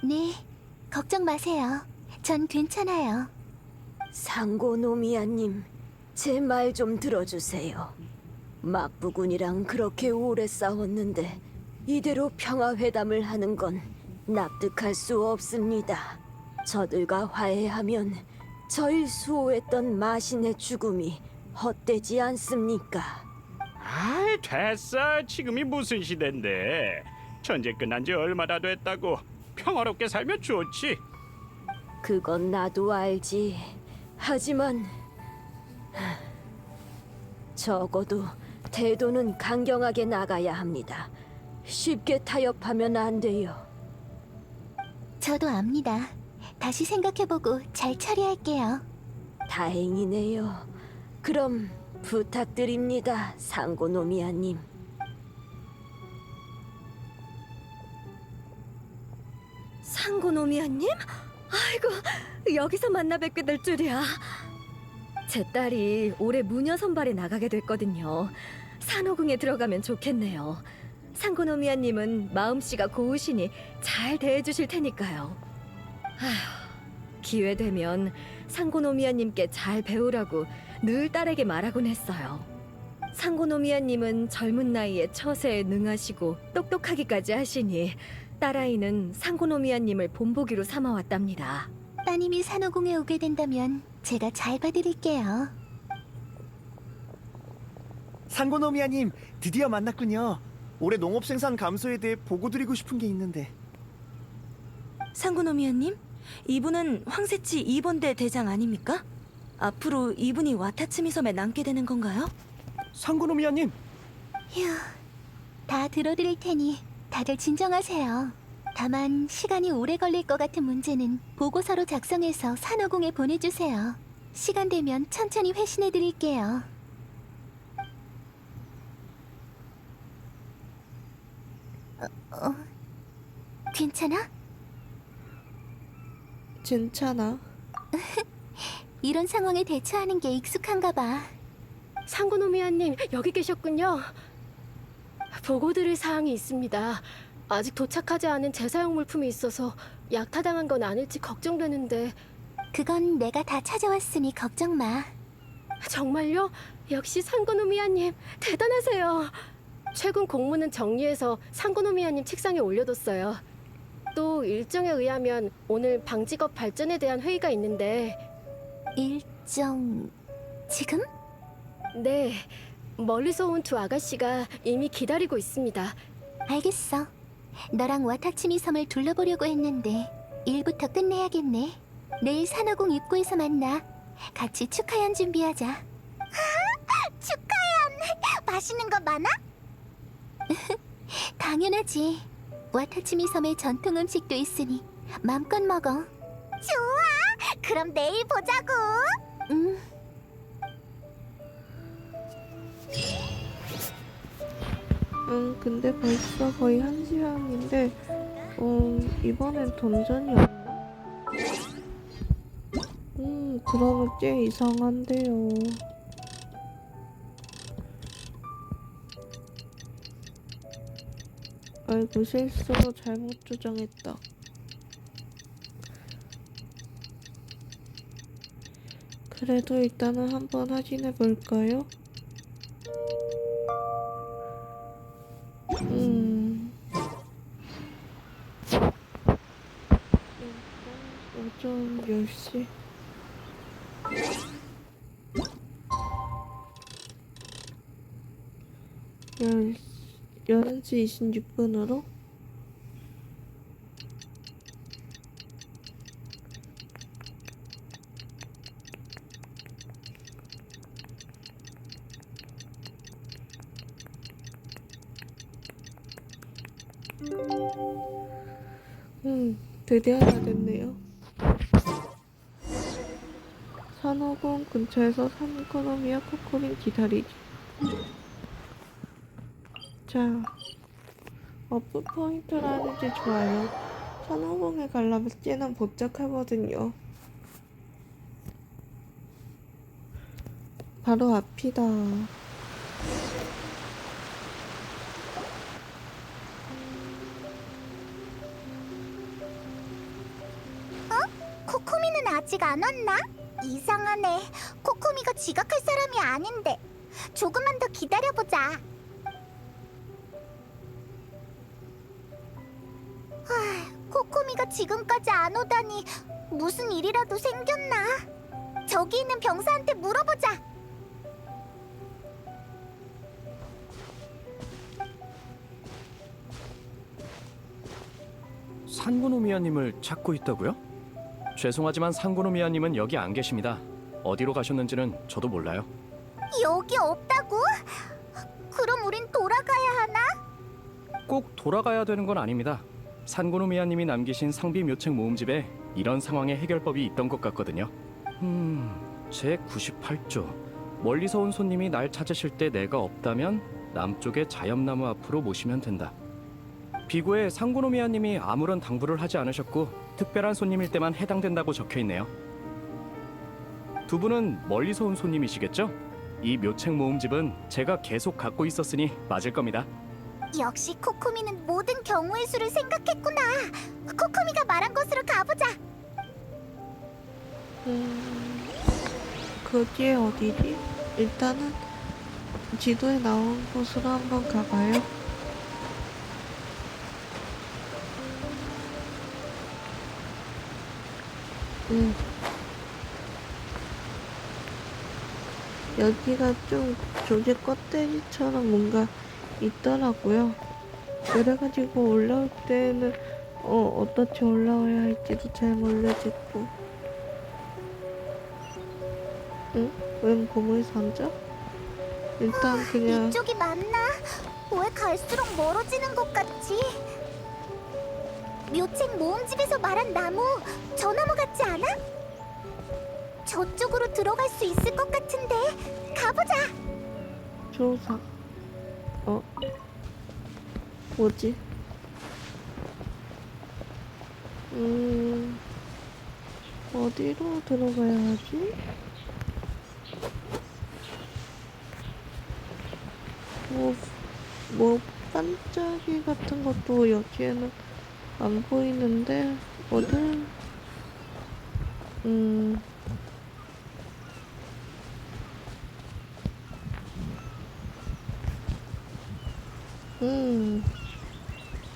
네, 걱정 마세요. 전 괜찮아요. 상고노미아님, 제 말 좀 들어주세요. 막부군이랑 그렇게 오래 싸웠는데 이대로 평화회담을 하는 건 납득할 수 없습니다. 저들과 화해하면 절 수호했던 마신의 죽음이 헛되지 않습니까? 아, 됐어. 지금이 무슨 시대인데. 전쟁 끝난 지 얼마나 됐다고. 평화롭게 살면 좋지. 그건 나도 알지. 하지만 적어도 태도는 강경하게 나가야 합니다. 쉽게 타협하면 안 돼요. 저도 압니다. 다시 생각해보고 잘 처리할게요. 다행이네요. 그럼 부탁드립니다, 상고노미아님. 상고노미아님? 아이고, 여기서 만나 뵙게 될 줄이야. 제 딸이 올해 무녀 선발에 나가게 됐거든요. 산호궁에 들어가면 좋겠네요. 상고노미아님은 마음씨가 고우시니 잘 대해주실 테니까요. 아휴, 기회 되면 상고노미아님께 잘 배우라고 늘 딸에게 말하곤 했어요. 상고노미아님은 젊은 나이에 처세에 능하시고 똑똑하기까지 하시니 딸아이는 상고노미아님을 본보기로 삼아왔답니다. 따님이 산호궁에 오게 된다면 제가 잘 봐드릴게요. 상고노미아님, 드디어 만났군요. 올해 농업 생산 감소에 대해 보고 드리고 싶은 게 있는데. 상고노미아님? 이분은 황새치 2번대 대장 아닙니까? 앞으로 이분이 와타츠미 섬에 남게 되는 건가요? 상고노미아님, 휴, 다 들어드릴 테니 다들 진정하세요. 다만 시간이 오래 걸릴 것 같은 문제는 보고서로 작성해서 산호궁에 보내주세요. 시간 되면 천천히 회신해드릴게요. 괜찮아? 괜찮아. 이런 상황에 대처하는 게 익숙한가 봐. 상고노미아님, 여기 계셨군요. 보고드릴 사항이 있습니다. 아직 도착하지 않은 재사용 물품이 있어서 약탈당한 건 아닐지 걱정되는데. 그건 내가 다 찾아왔으니 걱정 마. 정말요? 역시 상고노미아님, 대단하세요. 최근 공문은 정리해서 상고노미아님 책상에 올려뒀어요. 또 일정에 의하면 오늘 방직업 발전에 대한 회의가 있는데. 일정... 지금? 네, 멀리서 온 두 아가씨가 이미 기다리고 있습니다. 알겠어. 너랑 와타치미 섬을 둘러보려고 했는데 일부터 끝내야겠네. 내일 산호궁 입구에서 만나. 같이 축하연 준비하자. 축하연! 맛있는 거 많아? 당연하지. 와타치미 섬의 전통 음식도 있으니 마음껏 먹어. 좋아! 그럼 내일 보자고! 근데 벌써 거의 1시간인데 이번엔 던전이었나? 그러면 꽤 이상한데요. 아이고, 실수로 잘못 조정했다. 그래도 일단은 한번 확인해 볼까요? 일단 오전 10시. 11시 26분으로? 드디어 다 됐네요. 산호공 근처에서 산코노미와 코코민 기다리기. 자, 어플 포인트라는지 좋아요. 산호공에 가려면 꽤나 복잡하거든요. 바로 앞이다. 코코미는 아직 안 왔나? 이상하네. 코코미가 지각할 사람이 아닌데. 조금만 더 기다려보자. 코코미가 지금까지 안 오다니 무슨 일이라도 생겼나? 저기 있는 병사한테 물어보자. 산고노미아님을 찾고 있다고요? 죄송하지만 산고노미아님은 여기 안 계십니다. 어디로 가셨는지는 저도 몰라요. 여기 없다고? 그럼 우린 돌아가야 하나? 꼭 돌아가야 되는 건 아닙니다. 산고노미아님이 남기신 상비 묘책 모음집에 이런 상황의 해결법이 있던 것 같거든요. 제 98조. 멀리서 온 손님이 날 찾으실 때 내가 없다면 남쪽의 자엽나무 앞으로 모시면 된다. 비고에 상고노미아님이 아무런 당부를 하지 않으셨고 특별한 손님일 때만 해당된다고 적혀있네요. 두 분은 멀리서 온 손님이시겠죠? 이 묘책 모음집은 제가 계속 갖고 있었으니 맞을 겁니다. 역시 코코미는 모든 경우의 수를 생각했구나. 코코미가 말한 곳으로 가보자. 그게 어디지? 일단은 지도에 나온 곳으로 한번 가봐요. 여기가 좀 조개 껍데기처럼 뭔가 있더라고요. 그래가지고 올라올 때는 어떻게 올라와야 할지도 잘 모르겠고. 응? 웬 보물 상자? 일단 그냥 이쪽이 맞나? 왜 갈수록 멀어지는 것 같지? 묘책 모음집에서 말한 나무, 저 나무 같지 않아? 저쪽으로 들어갈 수 있을 것 같은데 가보자. 조사. 뭐지? 어디로 들어가야 하지? 뭐 반짝이 같은 것도 여기에는 안 보이는데 어딜?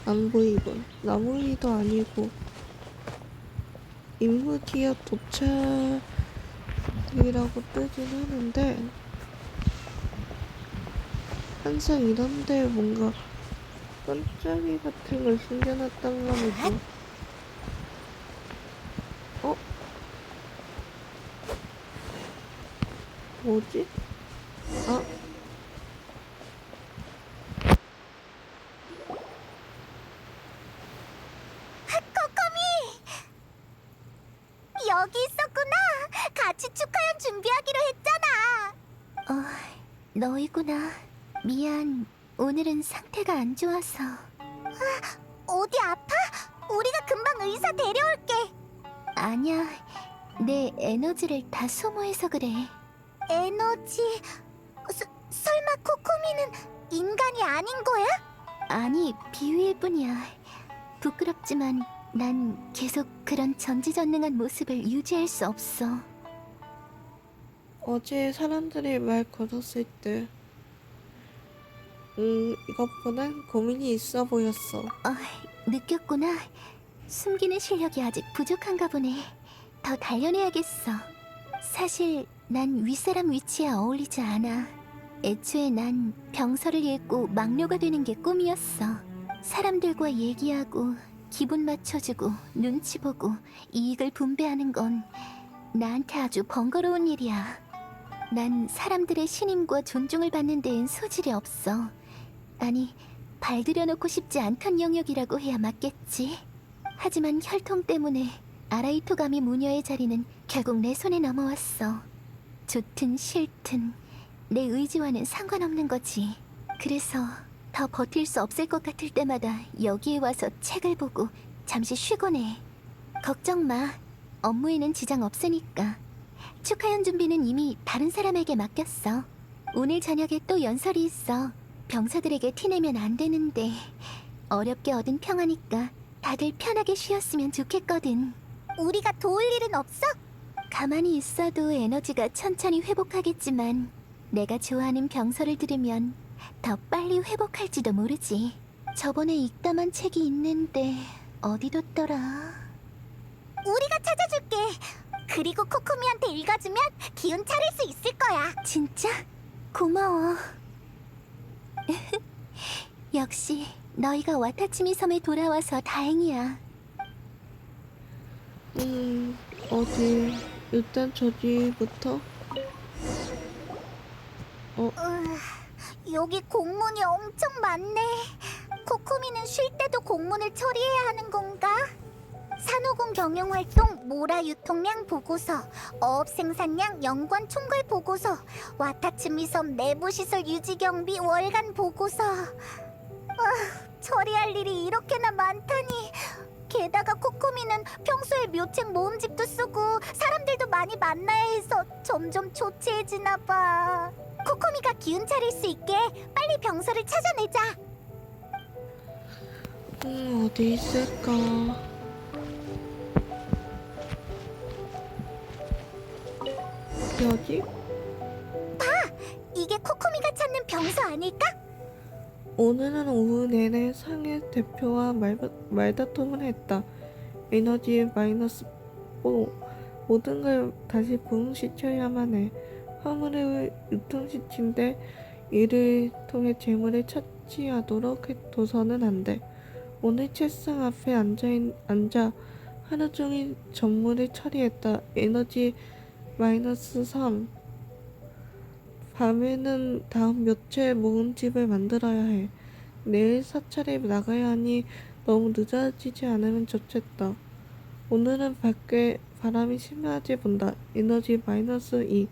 안 보이군. 나무 위도 아니고. 임무기어 도착이라고 뜨긴 하는데 항상 이런데 뭔가 반짝이 같은 걸 숨겨놨단 말이죠. 뭐지? 여기 있었구나. 같이 축하연 준비하기로 했잖아. 너희구나. 미안. 오늘은 상태가 안 좋아서. 어디 아파? 우리가 금방 의사 데려올게. 아니야. 내 에너지를 다 소모해서 그래. 에너지... 설마 코코미는 인간이 아닌 거야? 아니, 비유일 뿐이야. 부끄럽지만 난 계속 그런 전지전능한 모습을 유지할 수 없어. 어제 사람들이 말 걸었을 때 이것보단 고민이 있어 보였어. 느꼈구나. 숨기는 실력이 아직 부족한가 보네. 더 단련해야겠어. 사실 난 윗사람 위치에 어울리지 않아. 애초에 난 병서를 읽고 막료가 되는 게 꿈이었어. 사람들과 얘기하고 기분 맞춰주고 눈치 보고 이익을 분배하는 건 나한테 아주 번거로운 일이야. 난 사람들의 신임과 존중을 받는 데엔 소질이 없어. 아니, 발들여놓고 싶지 않던 영역이라고 해야 맞겠지. 하지만 혈통 때문에 아라이토가미 무녀의 자리는 결국 내 손에 넘어왔어. 좋든 싫든 내 의지와는 상관없는 거지. 그래서 더 버틸 수 없을 것 같을 때마다 여기에 와서 책을 보고 잠시 쉬곤 해. 걱정 마. 업무에는 지장 없으니까. 축하연 준비는 이미 다른 사람에게 맡겼어. 오늘 저녁에 또 연설이 있어. 병사들에게 티내면 안 되는데 어렵게 얻은 평화니까 다들 편하게 쉬었으면 좋겠거든. 우리가 도울 일은 없어? 가만히 있어도 에너지가 천천히 회복하겠지만 내가 좋아하는 병설을 들으면 더 빨리 회복할지도 모르지. 저번에 읽다만 책이 있는데 어디 뒀더라? 우리가 찾아줄게. 그리고 코코미한테 읽어주면 기운 차릴 수 있을 거야. 진짜? 고마워. 역시 너희가 와타치미 섬에 돌아와서 다행이야. 어디 일단 저기부터. 여기 공문이 엄청 많네. 코코미는 쉴 때도 공문을 처리해야 하는 건가? 산호군 경영활동 모라 유통량 보고서, 어업 생산량 연관 총괄 보고서, 와타츠미 섬 내부시설 유지 경비 월간 보고서. 처리할 일이 이렇게나 많다니. 게다가 코코미는 평소에 묘책 모음집도 쓰고 사람들도 많이 만나야 해서 점점 초췌해지나 봐. 코코미가 기운 차릴 수 있게 빨리 병서를 찾아내자. 어디 있을까? 여기? 이게 코코미가 찾는 병서 아닐까? 오늘은 오후 내내 상해 대표와 말다툼을 했다. 에너지 마이너스 4. 모든 걸 다시 부흥시켜야만 해. 화물을 유통시킨데 이를 통해 재물을 차지하도록 해둬서는 안 돼. 오늘 책상 앞에 앉아 하루 종일 전물을 처리했다. 에너지 마이너스 3. 밤에는 다음 묘체 모음집을 만들어야 해. 내일 사찰에 나가야 하니 너무 늦어지지 않으면 좋겠다. 오늘은 밖에 바람이 심하게 분다. 에너지 마이너스 2.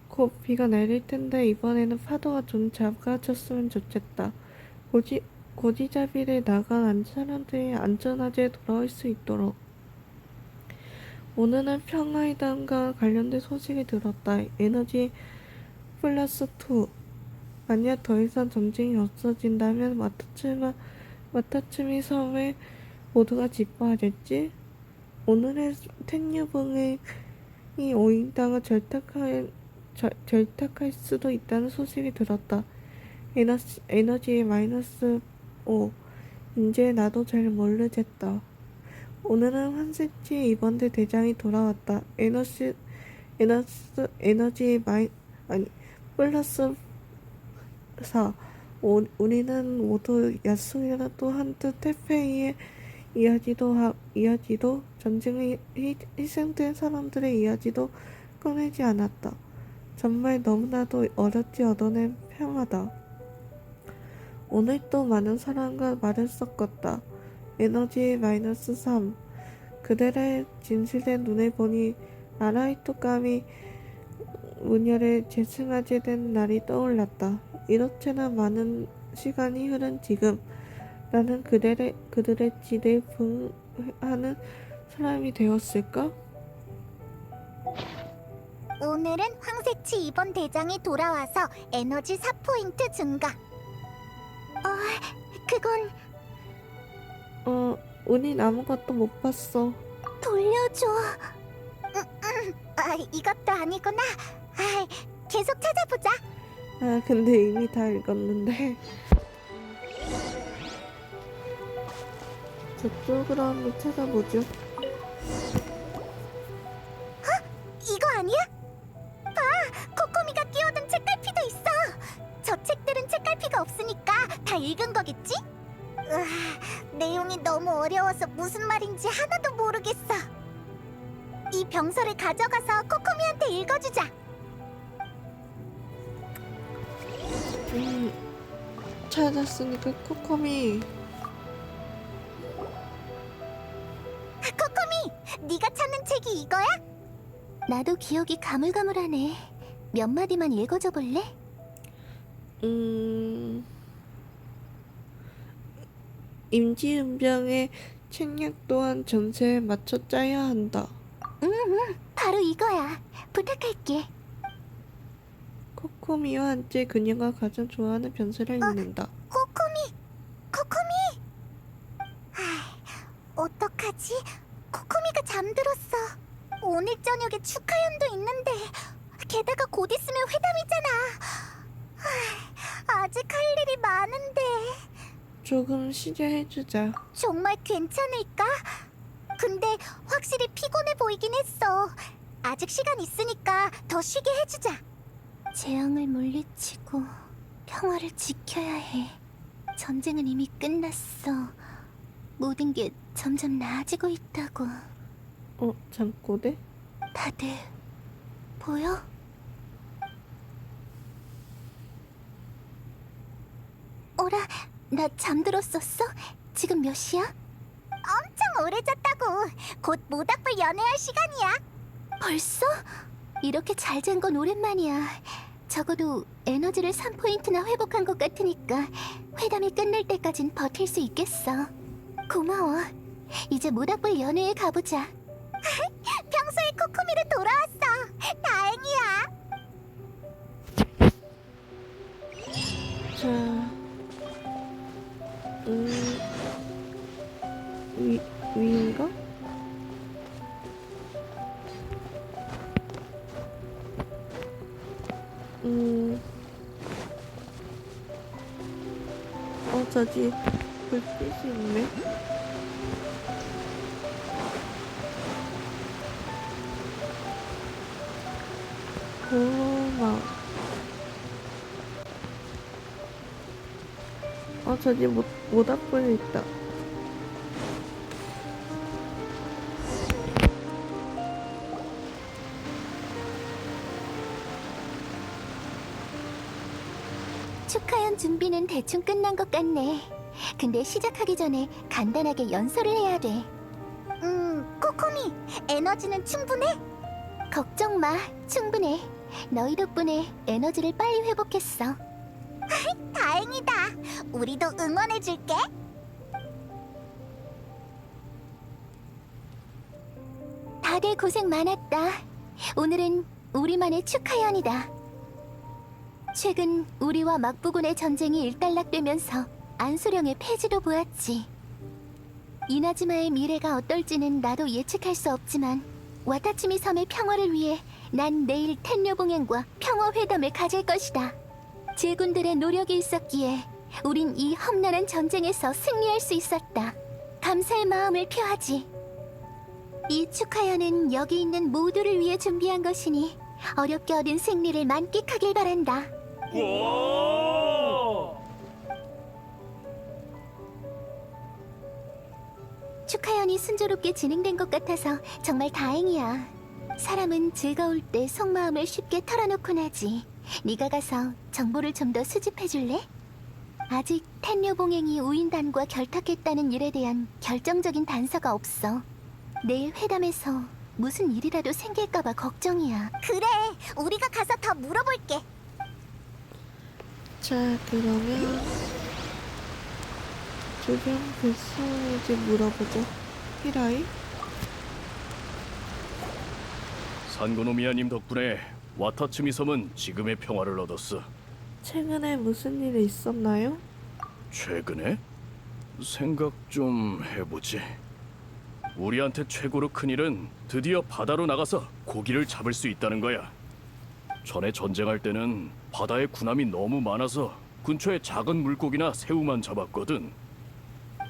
곧 비가 내릴 텐데 이번에는 파도가 좀 작아졌으면 좋겠다. 고지잡이를 나간 사람들이 안전하게 돌아올 수 있도록. 오늘은 평화회담과 관련된 소식이 들었다. 에너지 플러스 2. 만약 더 이상 전쟁이 없어진다면 와타츠미 섬을 모두가 기뻐하겠지? 오늘의 텐유봉이 오인당을 결탁할 수도 있다는 소식이 들었다. 에너지 마이너스 5. 이제 나도 잘 모르겠다. 오늘은 환세치 이번대 대장이 돌아왔다. 플러스 4. 우리는 모두 야스우야나 또한 뜻 테페이의 이야기도 전쟁에 희생된 사람들의 이야기도 꺼내지 않았다. 정말 너무나도 어렵게 얻어낸 평화다. 오늘 또 많은 사람과 말을 섞었다. 에너지 마이너스 3. 그들의 진실된 눈을 보니 아라이토가미 무녀를 계승하게 된 날이 떠올랐다. 이렇게나 많은 시간이 흐른 지금 나는 그들의 지대에 부응하는 사람이 되었을까? 오늘은 황새치 2번 대장이 돌아와서 에너지 4포인트 증가. 그건 우린 아무것도 못 봤어. 돌려줘. 이것도 아니구나. 계속 찾아보자. 근데 이미 다 읽었는데. 저쪽으로 한번 찾아보죠. 이거 아니야? 봐! 코코미가 끼워둔 책갈피도 있어! 했으니까 다 읽은 거겠지? 으아, 내용이 너무 어려워서 무슨 말인지 하나도 모르겠어. 이 병서를 가져가서 코코미한테 읽어주자. 찾았으니까 코코미. 코코미, 네가 찾는 책이 이거야? 나도 기억이 가물가물하네. 몇 마디만 읽어줘 볼래? 임지은병의 책략 또한 전세에 맞춰 짜야 한다. 바로 이거야. 부탁할게. 코코미와 한때 그녀가 가장 좋아하는 변세를 읽는다. 코코미. 어떡하지? 코코미가 잠들었어. 오늘 저녁에 축하연도 있는데 게다가 곧 있으면 회담이잖아. 아직 할 일이 많은데 조금 쉬게 해주자. 정말 괜찮을까? 근데 확실히 피곤해 보이긴 했어. 아직 시간 있으니까 더 쉬게 해주자. 재앙을 물리치고 평화를 지켜야 해. 전쟁은 이미 끝났어. 모든 게 점점 나아지고 있다고. 잠꼬대? 다들 보여? 어라, 나 잠들었었어? 지금 몇 시야? 엄청 오래 잤다고. 곧 모닥불 연애할 시간이야. 벌써? 이렇게 잘 잔 건 오랜만이야. 적어도 에너지를 3포인트나 회복한 것 같으니까 회담이 끝날 때까진 버틸 수 있겠어. 고마워. 이제 모닥불 연회에 가보자. 평소에 코코미로 돌아왔어. 다행이야. 자, 위인가? 저기 불빛이 있네. 고마워. 저기 모닥불이 있다. 축하연 준비는 대충 끝난 것 같네. 근데 시작하기 전에 간단하게 연설을 해야 돼. 코코미, 에너지는 충분해? 걱정 마, 충분해. 너희 덕분에 에너지를 빨리 회복했어. 다행이다. 우리도 응원해줄게. 다들 고생 많았다. 오늘은 우리만의 축하연이다. 최근 우리와 막부군의 전쟁이 일단락되면서 안수령의 폐지도 보았지. 이나즈마의 미래가 어떨지는 나도 예측할 수 없지만 와타치미 섬의 평화를 위해 난 내일 텐뇨봉행과 평화회담을 가질 것이다. 제군들의 노력이 있었기에 우린 이 험난한 전쟁에서 승리할 수 있었다. 감사의 마음을 표하지. 이 축하연은 여기 있는 모두를 위해 준비한 것이니 어렵게 얻은 승리를 만끽하길 바란다. 축하연이 순조롭게 진행된 것 같아서 정말 다행이야. 사람은 즐거울 때 속마음을 쉽게 털어놓곤 하지. 네가 가서 정보를 좀 더 수집해줄래? 아직 텐뇨봉행이 우인단과 결탁했다는 일에 대한 결정적인 단서가 없어. 내일 회담에서 무슨 일이라도 생길까봐 걱정이야. 그래, 우리가 가서 더 물어볼게. 자, 그러면 주변 뱃속에 물어보자. 히라이? 산고노미아님 덕분에 와타츠미 섬은 지금의 평화를 얻었어. 최근에 무슨 일이 있었나요? 최근에? 생각 좀 해보지. 우리한테 최고로 큰 일은 드디어 바다로 나가서 고기를 잡을 수 있다는 거야. 전에 전쟁할 때는 바다에 군함이 너무 많아서 근처에 작은 물고기나 새우만 잡았거든.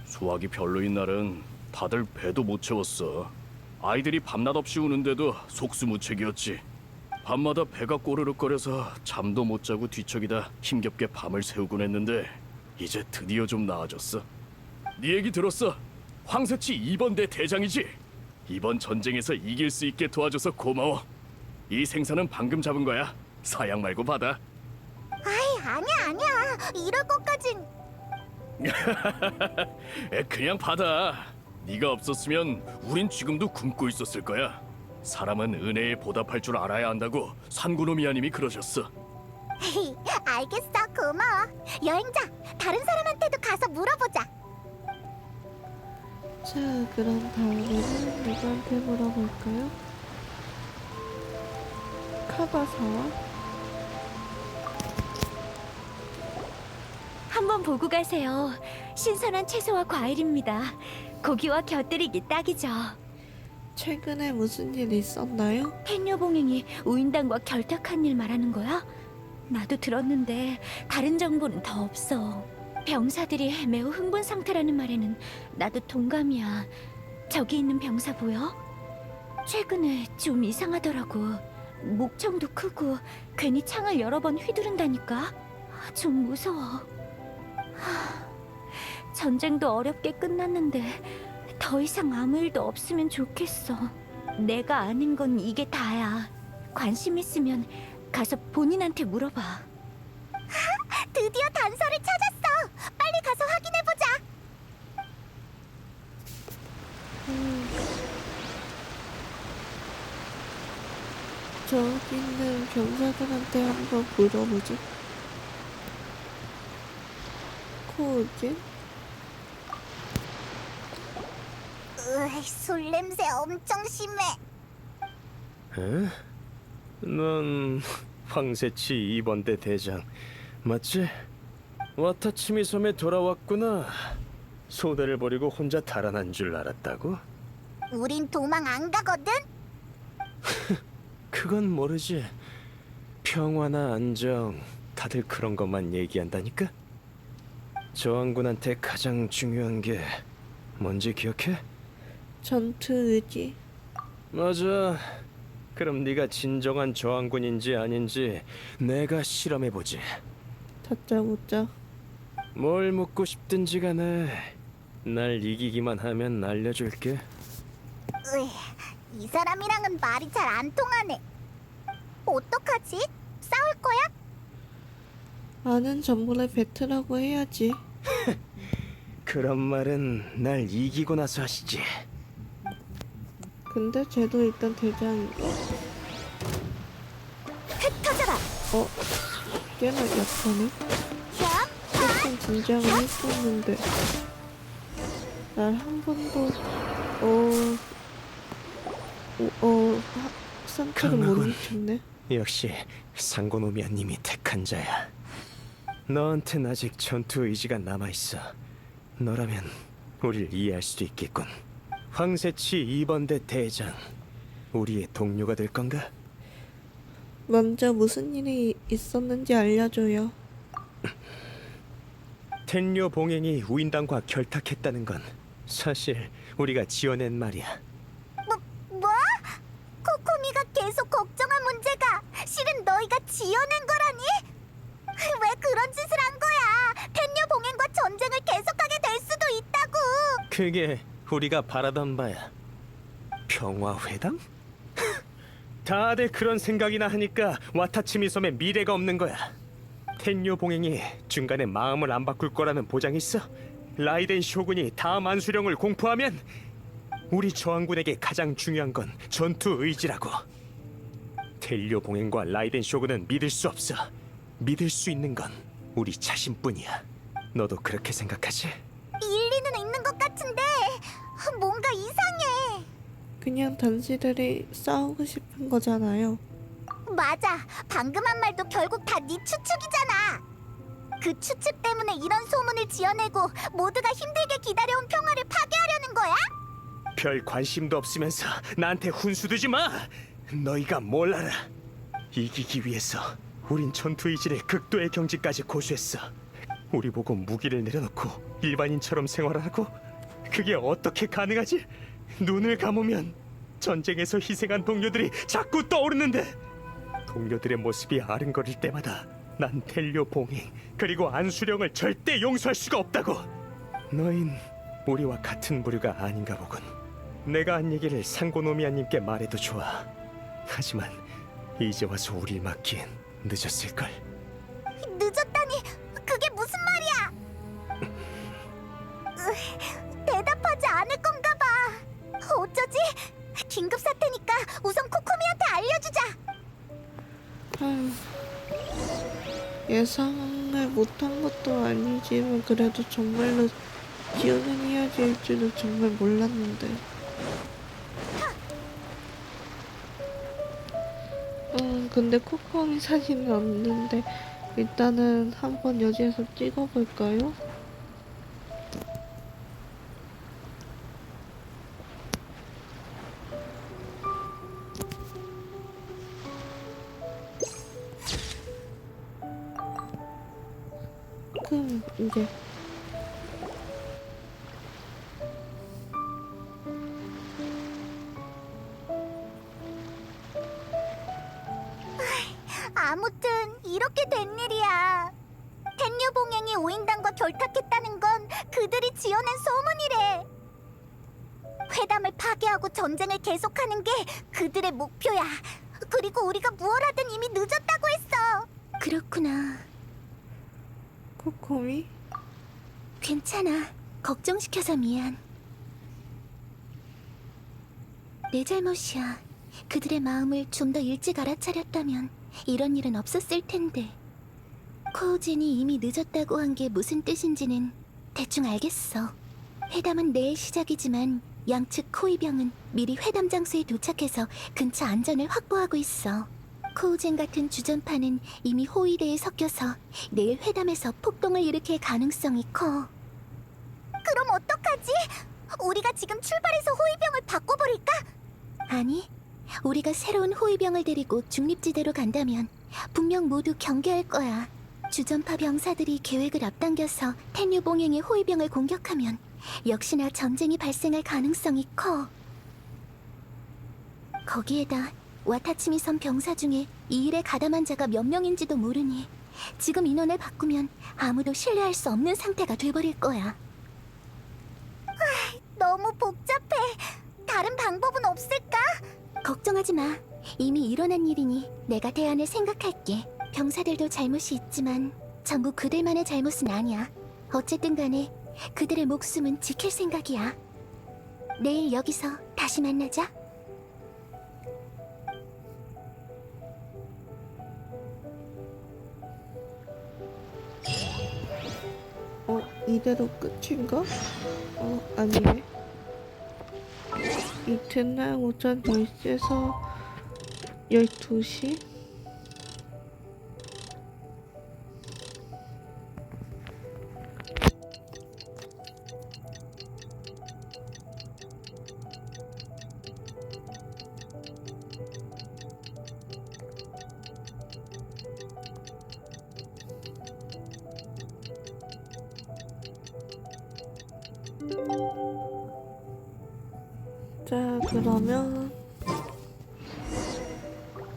수확이 별로인 날은 다들 배도 못 채웠어. 아이들이 밤낮 없이 우는데도 속수무책이었지. 밤마다 배가 꼬르륵거려서 잠도 못 자고 뒤척이다 힘겹게 밤을 새우곤 했는데 이제 드디어 좀 나아졌어. 네 얘기 들었어. 황새치 2번대 대장이지. 이번 전쟁에서 이길 수 있게 도와줘서 고마워. 이 생선은 방금 잡은 거야. 사양 말고 받아. 아이, 아니야. 이럴 것까진. 그냥 받아. 네가 없었으면 우린 지금도 굶고 있었을 거야. 사람은 은혜에 보답할 줄 알아야 한다고 산고노미아님이 그러셨어. 알겠어, 고마워. 여행자, 다른 사람한테도 가서 물어보자. 자, 그럼 다음에는 누구한테 물어볼까요? 카바사와? 한번 보고 가세요. 신선한 채소와 과일입니다. 고기와 곁들이기 딱이죠. 최근에 무슨 일 있었나요? 텐녀봉행이 우인단과 결탁한 일 말하는 거야? 나도 들었는데 다른 정보는 더 없어. 병사들이 매우 흥분 상태라는 말에는 나도 동감이야. 저기 있는 병사 보여? 최근에 좀 이상하더라고. 목청도 크고 괜히 창을 여러 번 휘두른다니까. 좀 무서워. 전쟁도 어렵게 끝났는데 더 이상 아무 일도 없으면 좋겠어. 내가 아는 건 이게 다야. 관심 있으면 가서 본인한테 물어봐. 드디어 단서를 찾았어. 빨리 가서 확인해보자. 저기 있는 병사들한테 한번 물어보죠. 코우진? 술 냄새 엄청 심해. 응? 넌 황새치 2번대 대장 맞지? 와타치미 섬에 돌아왔구나. 소대를 버리고 혼자 달아난 줄 알았다고? 우린 도망 안 가거든. 그건 모르지. 평화나 안정 다들 그런 것만 얘기한다니까? 저항군한테 가장 중요한 게 뭔지 기억해? 전투 의지. 맞아. 그럼 네가 진정한 저항군인지 아닌지 내가 실험해보지. 다짜고짜. 뭘 묻고 싶든지 간에 날 이기기만 하면 알려줄게. 이 사람이랑은 말이 잘 안 통하네. 어떡하지? 싸울 거야? 아는 정보를 뱉으라고 해야지. 그런 말은 날 이기고 나서 하시지. 근데 쟤도 일단 대장이고. 터져라. 꽤나 약하네. 조금 긴장을 했었는데 날 한 번도 상처를 못 강하군. 입혔네. 역시 상고노미아님이 택한 자야. 너한텐 아직 전투 의지가 남아있어. 너라면 우릴 이해할 수도 있겠군. 황새치 2번대 대장, 우리의 동료가 될 건가? 먼저 무슨 일이 있었는지 알려줘요. 텐료 봉행이 우인단과 결탁했다는 건 사실 우리가 지어낸 말이야. 뭐? 코코미가 계속 걱정한 문제가 실은 너희가 지어낸 거라니? 왜 그런 짓을 한 거야? 텐녀 봉행과 전쟁을 계속하게 될 수도 있다고. 그게 우리가 바라던 바야. 평화회담? 다들 그런 생각이나 하니까 와타치미 섬에 미래가 없는 거야. 텐요 봉행이 중간에 마음을 안 바꿀 거라는 보장이 있어? 라이덴 쇼군이 다음 안수령을 공포하면 우리 저항군에게 가장 중요한 건 전투 의지라고. 텔료 봉행과 라이덴 쇼군은 믿을 수 없어. 믿을 수 있는 건 우리 자신뿐이야. 너도 그렇게 생각하지? 일리는 있는 것 같은데 뭔가 이상해. 그냥 단시들이 싸우고 싶은 거잖아요. 맞아. 방금 한 말도 결국 다 네 추측이잖아. 그 추측 때문에 이런 소문을 지어내고 모두가 힘들게 기다려온 평화를 파괴하려는 거야? 별 관심도 없으면서 나한테 훈수 두지 마! 너희가 뭘 알아? 이기기 위해서 우린 전투 의지를 극도의 경지까지 고수했어. 우리 보고 무기를 내려놓고 일반인처럼 생활하라고? 그게 어떻게 가능하지? 눈을 감으면 전쟁에서 희생한 동료들이 자꾸 떠오르는데 동료들의 모습이 아른거릴 때마다 난 텔료 봉행 그리고 안수령을 절대 용서할 수가 없다고. 너흰 우리와 같은 부류가 아닌가 보군. 내가 한 얘기를 상고노미아님께 말해도 좋아. 하지만 이제 와서 우릴 막기엔 늦었을걸. 늦었다니 그게 무슨 말이야? 대답하지 않을 건가 봐. 어쩌지? 긴급 사태니까 우선 코코미한테 알려주자. 아휴, 예상을 못한 것도 아니지만 그래도 정말로 기억은 이어질 줄은 정말 몰랐는데. 근데 코코미 사진은 없는데 일단은 한번 여기에서 찍어볼까요? 그럼 이제 아무튼 이렇게 된 일이야. 텐류 봉행이 오인단과 결탁했다는 건 그들이 지어낸 소문이래. 회담을 파괴하고 전쟁을 계속하는 게 그들의 목표야. 그리고 우리가 무얼 하든 이미 늦었다고 했어. 그렇구나. 코코미? 괜찮아. 걱정시켜서 미안. 내 잘못이야. 그들의 마음을 좀 더 일찍 알아차렸다면 이런 일은 없었을 텐데. 코우진이 이미 늦었다고 한 게 무슨 뜻인지는 대충 알겠어. 회담은 내일 시작이지만 양측 호위병은 미리 회담 장소에 도착해서 근처 안전을 확보하고 있어. 코우젠 같은 주전파는 이미 호위대에 섞여서 내일 회담에서 폭동을 일으킬 가능성이 커. 그럼 어떡하지? 우리가 지금 출발해서 호위병을 바꿔버릴까? 아니, 우리가 새로운 호위병을 데리고 중립지대로 간다면 분명 모두 경계할 거야. 주전파 병사들이 계획을 앞당겨서 텐류 봉행의 호위병을 공격하면 역시나 전쟁이 발생할 가능성이 커. 거기에다 와타치미 섬 병사 중에 이 일에 가담한 자가 몇 명인지도 모르니 지금 인원을 바꾸면 아무도 신뢰할 수 없는 상태가 돼버릴 거야. 너무 복잡해. 다른 방법은 없을까? 걱정하지 마. 이미 일어난 일이니 내가 대안을 생각할게. 병사들도 잘못이 있지만 전부 그들만의 잘못은 아니야. 어쨌든 간에 그들의 목숨은 지킬 생각이야. 내일 여기서 다시 만나자. 이대로 끝인가? 아니네. 이튿날 오전 10시에서 12시? 자, 그러면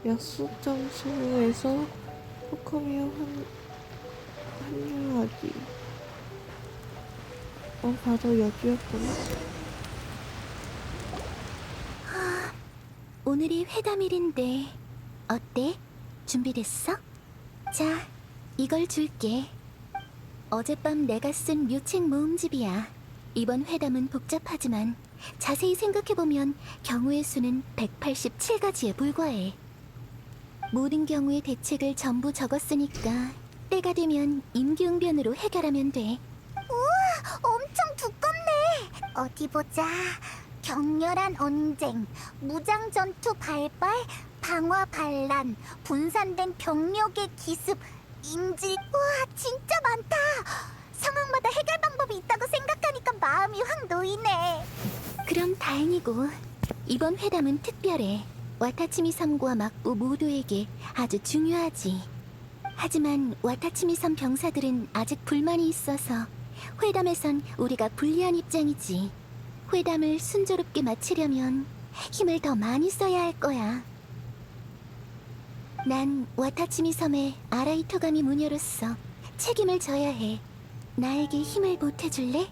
약속 장소에서 코코미와 합류하기. 바로 여기였구나. 오늘이 회담일인데 어때? 준비됐어? 자, 이걸 줄게. 어젯밤 내가 쓴 묘책 모음집이야. 이번 회담은 복잡하지만 자세히 생각해보면 경우의 수는 187가지에 불과해. 모든 경우의 대책을 전부 적었으니까 때가 되면 임기응변으로 해결하면 돼. 우와, 엄청 두껍네. 어디 보자. 격렬한 언쟁, 무장 전투 발발, 방화 반란, 분산된 병력의 기습, 인질. 우와, 진짜 많다. 상황마다 해결 방법이 있다고 생각하니까 마음이 확 놓이네. 그럼 다행이고, 이번 회담은 특별해. 와타치미 섬과 막부 모두에게 아주 중요하지. 하지만 와타치미 섬 병사들은 아직 불만이 있어서 회담에선 우리가 불리한 입장이지. 회담을 순조롭게 마치려면 힘을 더 많이 써야 할 거야. 난 와타치미 섬의 아라이토가미 무녀로서 책임을 져야 해. 나에게 힘을 보태줄래?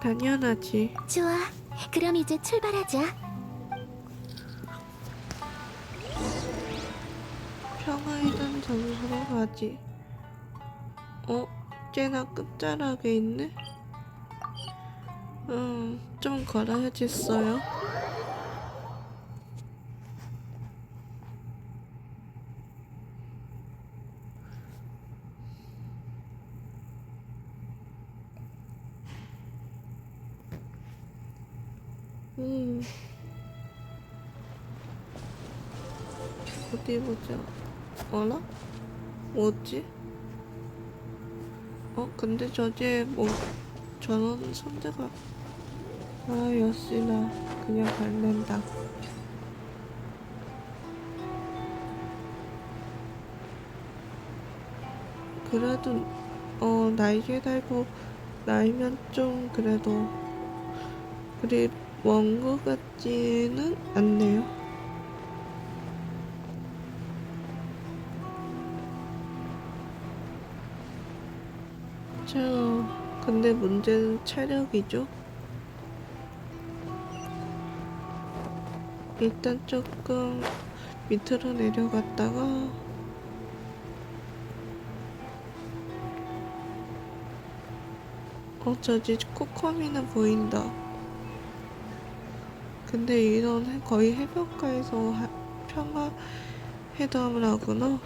당연하지. 좋아. 그럼 이제 출발하자. 평화이던 장소로 가지. 꽤나 끝자락에 있네? 좀 걸어야겠어요. 어디 보자. 어라? 뭐지? 근데 저게 뭐 저런 선대가 역시나 그냥 갈랜다. 그래도 날개 달고 날면 좀 그래도 그리 먼 것 같지는 않네요. 자, 근데 문제는 체력이죠. 일단 조금 밑으로 내려갔다가 저기 코코미는 보인다. 근데 이런 거의 해변가에서 평화 회담을 하구나.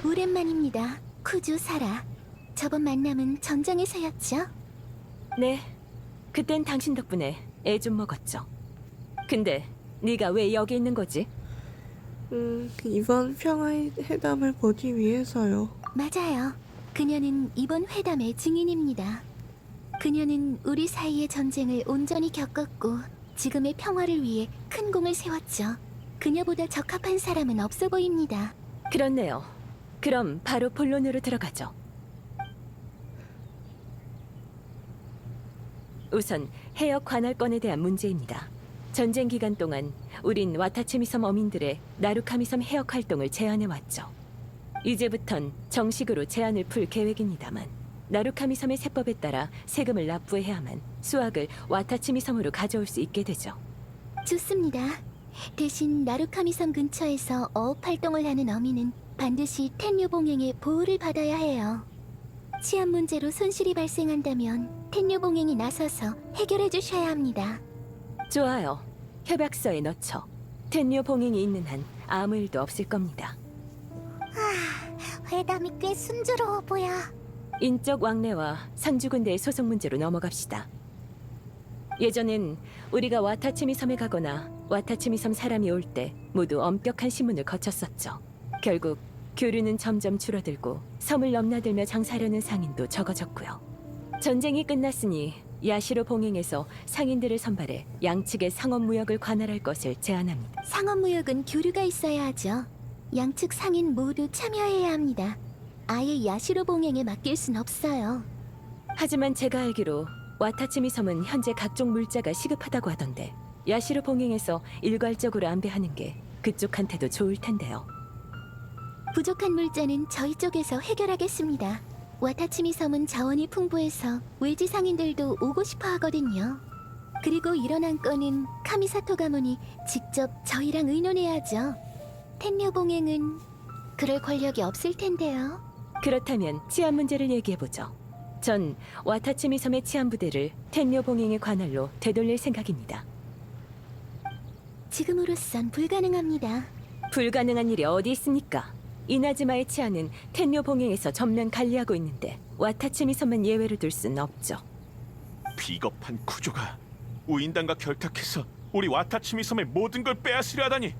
오랜만입니다. 쿠주 사라. 저번 만남은 전장에서였죠? 네, 그땐 당신 덕분에 애 좀 먹었죠. 근데 네가 왜 여기 있는 거지? 이번 평화의 회담을 보기 위해서요. 맞아요. 그녀는 이번 회담의 증인입니다. 그녀는 우리 사이의 전쟁을 온전히 겪었고 지금의 평화를 위해 큰 공을 세웠죠. 그녀보다 적합한 사람은 없어 보입니다. 그렇네요. 그럼 바로 본론으로 들어가죠. 우선 해역 관할권에 대한 문제입니다. 전쟁 기간 동안 우린 와타치미 섬 어민들의 나루카미 섬 해역 활동을 제한해 왔죠. 이제부턴 정식으로 제한을 풀 계획입니다만 나루카미 섬의 세법에 따라 세금을 납부해야만 수확을 와타치미 섬으로 가져올 수 있게 되죠. 좋습니다. 대신 나루카미 섬 근처에서 어업 활동을 하는 어민은 반드시 텐류 봉행의 보호를 받아야 해요. 치안 문제로 손실이 발생한다면 텐류 봉행이 나서서 해결해 주셔야 합니다. 좋아요. 협약서에 넣죠. 텐류 봉행이 있는 한 아무 일도 없을 겁니다. 회담이 꽤 순조로워 보여. 인적 왕래와 상주군대의 소속 문제로 넘어갑시다. 예전엔 우리가 와타치미 섬에 가거나 와타치미 섬 사람이 올 때 모두 엄격한 신문을 거쳤었죠. 결국 교류는 점점 줄어들고 섬을 넘나들며 장사하려는 상인도 적어졌고요. 전쟁이 끝났으니 야시로 봉행에서 상인들을 선발해 양측의 상업무역을 관할할 것을 제안합니다. 상업무역은 교류가 있어야 하죠. 양측 상인 모두 참여해야 합니다. 아예 야시로 봉행에 맡길 순 없어요. 하지만 제가 알기로 와타치미 섬은 현재 각종 물자가 시급하다고 하던데 야시로 봉행에서 일괄적으로 안배하는 게 그쪽한테도 좋을 텐데요. 부족한 물자는 저희 쪽에서 해결하겠습니다. 와타치미 섬은 자원이 풍부해서 외지 상인들도 오고 싶어 하거든요. 그리고 이런 안건은 카미사토 가문이 직접 저희랑 의논해야죠. 텐류 봉행은 그럴 권력이 없을 텐데요. 그렇다면 치안 문제를 얘기해보죠. 전 와타치미 섬의 치안 부대를 텐류 봉행의 관할로 되돌릴 생각입니다. 지금으로선 불가능합니다. 불가능한 일이 어디 있습니까? 이나즈마의 치안은 텐류 봉행에서 전면 관리하고 있는데 와타치미 섬은 예외로 둘 수는 없죠. 비겁한 쿠조가 우인단과 결탁해서 우리 와타치미 섬의 모든 걸 빼앗으려 하다니.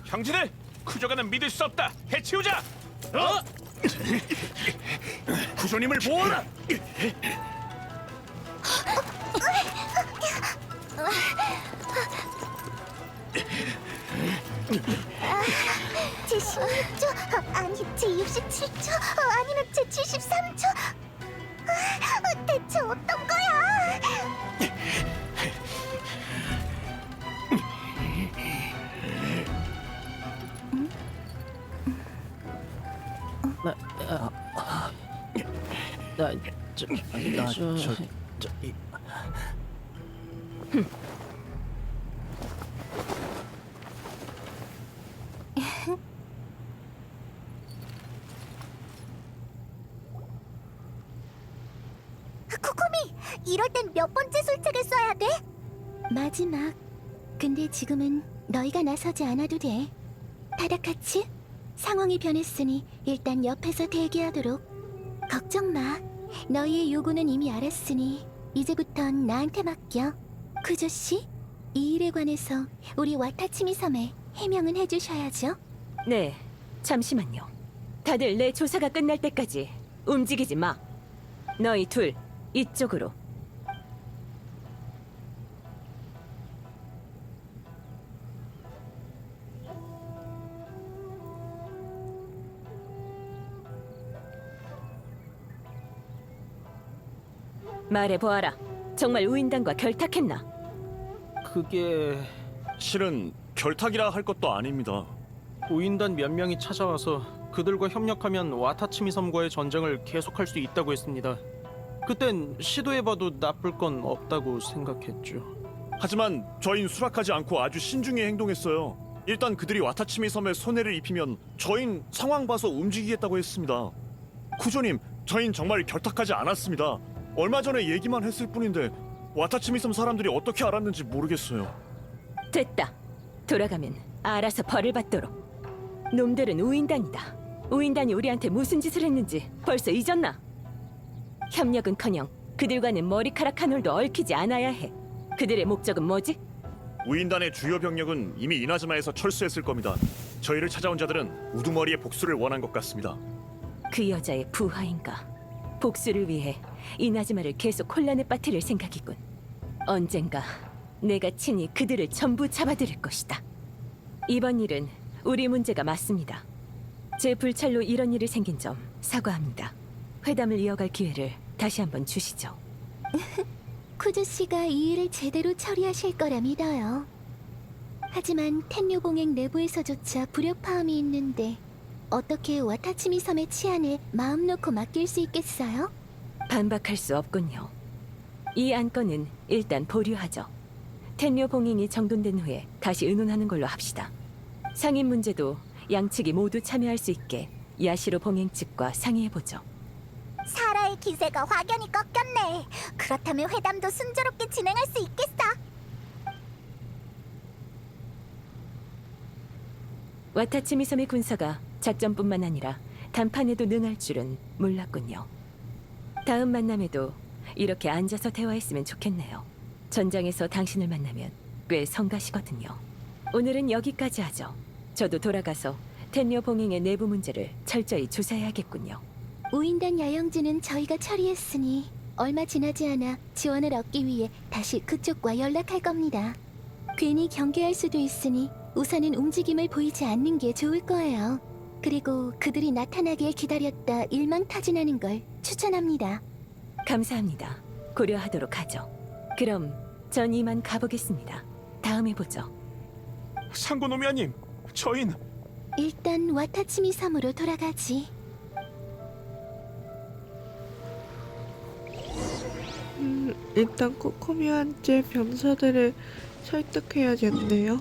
형제들, 쿠조가는 믿을 수 없다. 해치우자. 쿠조님을 보호하라. 제 16조? 아니, 제 67조? 아니면 제 73조? 대체 어떤 거야? 코코미, 이럴 땐 몇 번째 술책을 써야 돼? 마지막. 근데 지금은 너희가 나서지 않아도 돼. 타다카치, 상황이 변했으니 일단 옆에서 대기하도록. 걱정 마. 너희의 요구는 이미 알았으니 이제부턴 나한테 맡겨. 쿠조 씨, 이 일에 관해서 우리 와타치미 섬에 해명은 해주셔야죠. 네, 잠시만요. 다들 내 조사가 끝날 때까지 움직이지 마. 너희 둘, 이쪽으로. 말해보아라. 정말 우인단과 결탁했나? 그게 실은 결탁이라 할 것도 아닙니다. 우인단 몇 명이 찾아와서 그들과 협력하면 와타치미 섬과의 전쟁을 계속할 수 있다고 했습니다. 그땐 시도해봐도 나쁠 건 없다고 생각했죠. 하지만 저흰 수락하지 않고 아주 신중히 행동했어요. 일단 그들이 와타치미 섬에 손해를 입히면 저흰 상황 봐서 움직이겠다고 했습니다. 쿠조님, 저흰 정말 결탁하지 않았습니다. 얼마 전에 얘기만 했을 뿐인데 와타치미 섬 사람들이 어떻게 알았는지 모르겠어요. 됐다. 돌아가면 알아서 벌을 받도록. 놈들은 우인단이다. 우인단이 우리한테 무슨 짓을 했는지 벌써 잊었나? 협력은커녕 그들과는 머리카락 한 올도 얽히지 않아야 해. 그들의 목적은 뭐지? 우인단의 주요 병력은 이미 이나즈마에서 철수했을 겁니다. 저희를 찾아온 자들은 우두머리의 복수를 원한 것 같습니다. 그 여자의 부하인가? 복수를 위해 이나즈마를 계속 혼란에 빠뜨릴 생각이군. 언젠가 내가 친히 그들을 전부 잡아들일 것이다. 이번 일은 우리 문제가 맞습니다. 제 불찰로 이런 일이 생긴 점 사과합니다. 회담을 이어갈 기회를 다시 한번 주시죠. 쿠조 씨가 이 일을 제대로 처리하실 거라 믿어요. 하지만 텐뇨 봉행 내부에서조차 불협화음이 있는데 어떻게 와타치미 섬의 치안을 마음 놓고 맡길 수 있겠어요? 반박할 수 없군요. 이 안건은 일단 보류하죠. 텐뇨 봉행이 정돈된 후에 다시 의논하는 걸로 합시다. 상인 문제도 양측이 모두 참여할 수 있게 야시로 봉행 측과 상의해보죠. 사라의 기세가 확연히 꺾였네. 그렇다면 회담도 순조롭게 진행할 수 있겠어. 와타치미 섬의 군사가 작전뿐만 아니라 단판에도 능할 줄은 몰랐군요. 다음 만남에도 이렇게 앉아서 대화했으면 좋겠네요. 전장에서 당신을 만나면 꽤 성가시거든요. 오늘은 여기까지 하죠. 저도 돌아가서 텐뇨 봉행의 내부 문제를 철저히 조사해야겠군요. 우인단 야영지는 저희가 처리했으니 얼마 지나지 않아 지원을 얻기 위해 다시 그쪽과 연락할 겁니다. 괜히 경계할 수도 있으니 우선은 움직임을 보이지 않는 게 좋을 거예요. 그리고 그들이 나타나길 기다렸다 일망타진하는 걸 추천합니다. 감사합니다. 고려하도록 하죠. 그럼 전 이만 가보겠습니다. 다음에 보죠. 상고노미아님, 저흰 일단 와타치미 섬으로 돌아가지. 일단 코코미한테 병사들을 설득해야겠네요.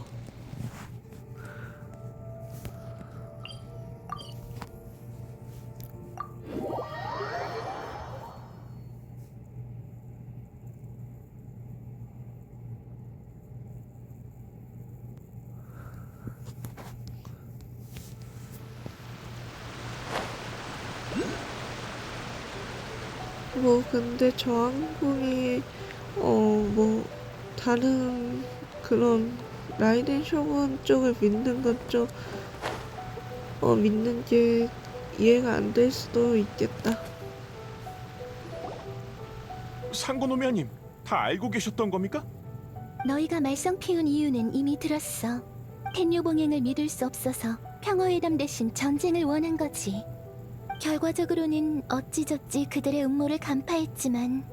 뭐 근데 저항군이 뭐 다른 그런 라이덴 쇼군 쪽을 믿는 건 좀 믿는 게 이해가 안 될 수도 있겠다. 상고노미아님, 다 알고 계셨던 겁니까? 너희가 말썽 피운 이유는 이미 들었어. 텐요 봉행을 믿을 수 없어서 평화회담 대신 전쟁을 원한 거지. 결과적으로는 어찌저찌 그들의 음모를 간파했지만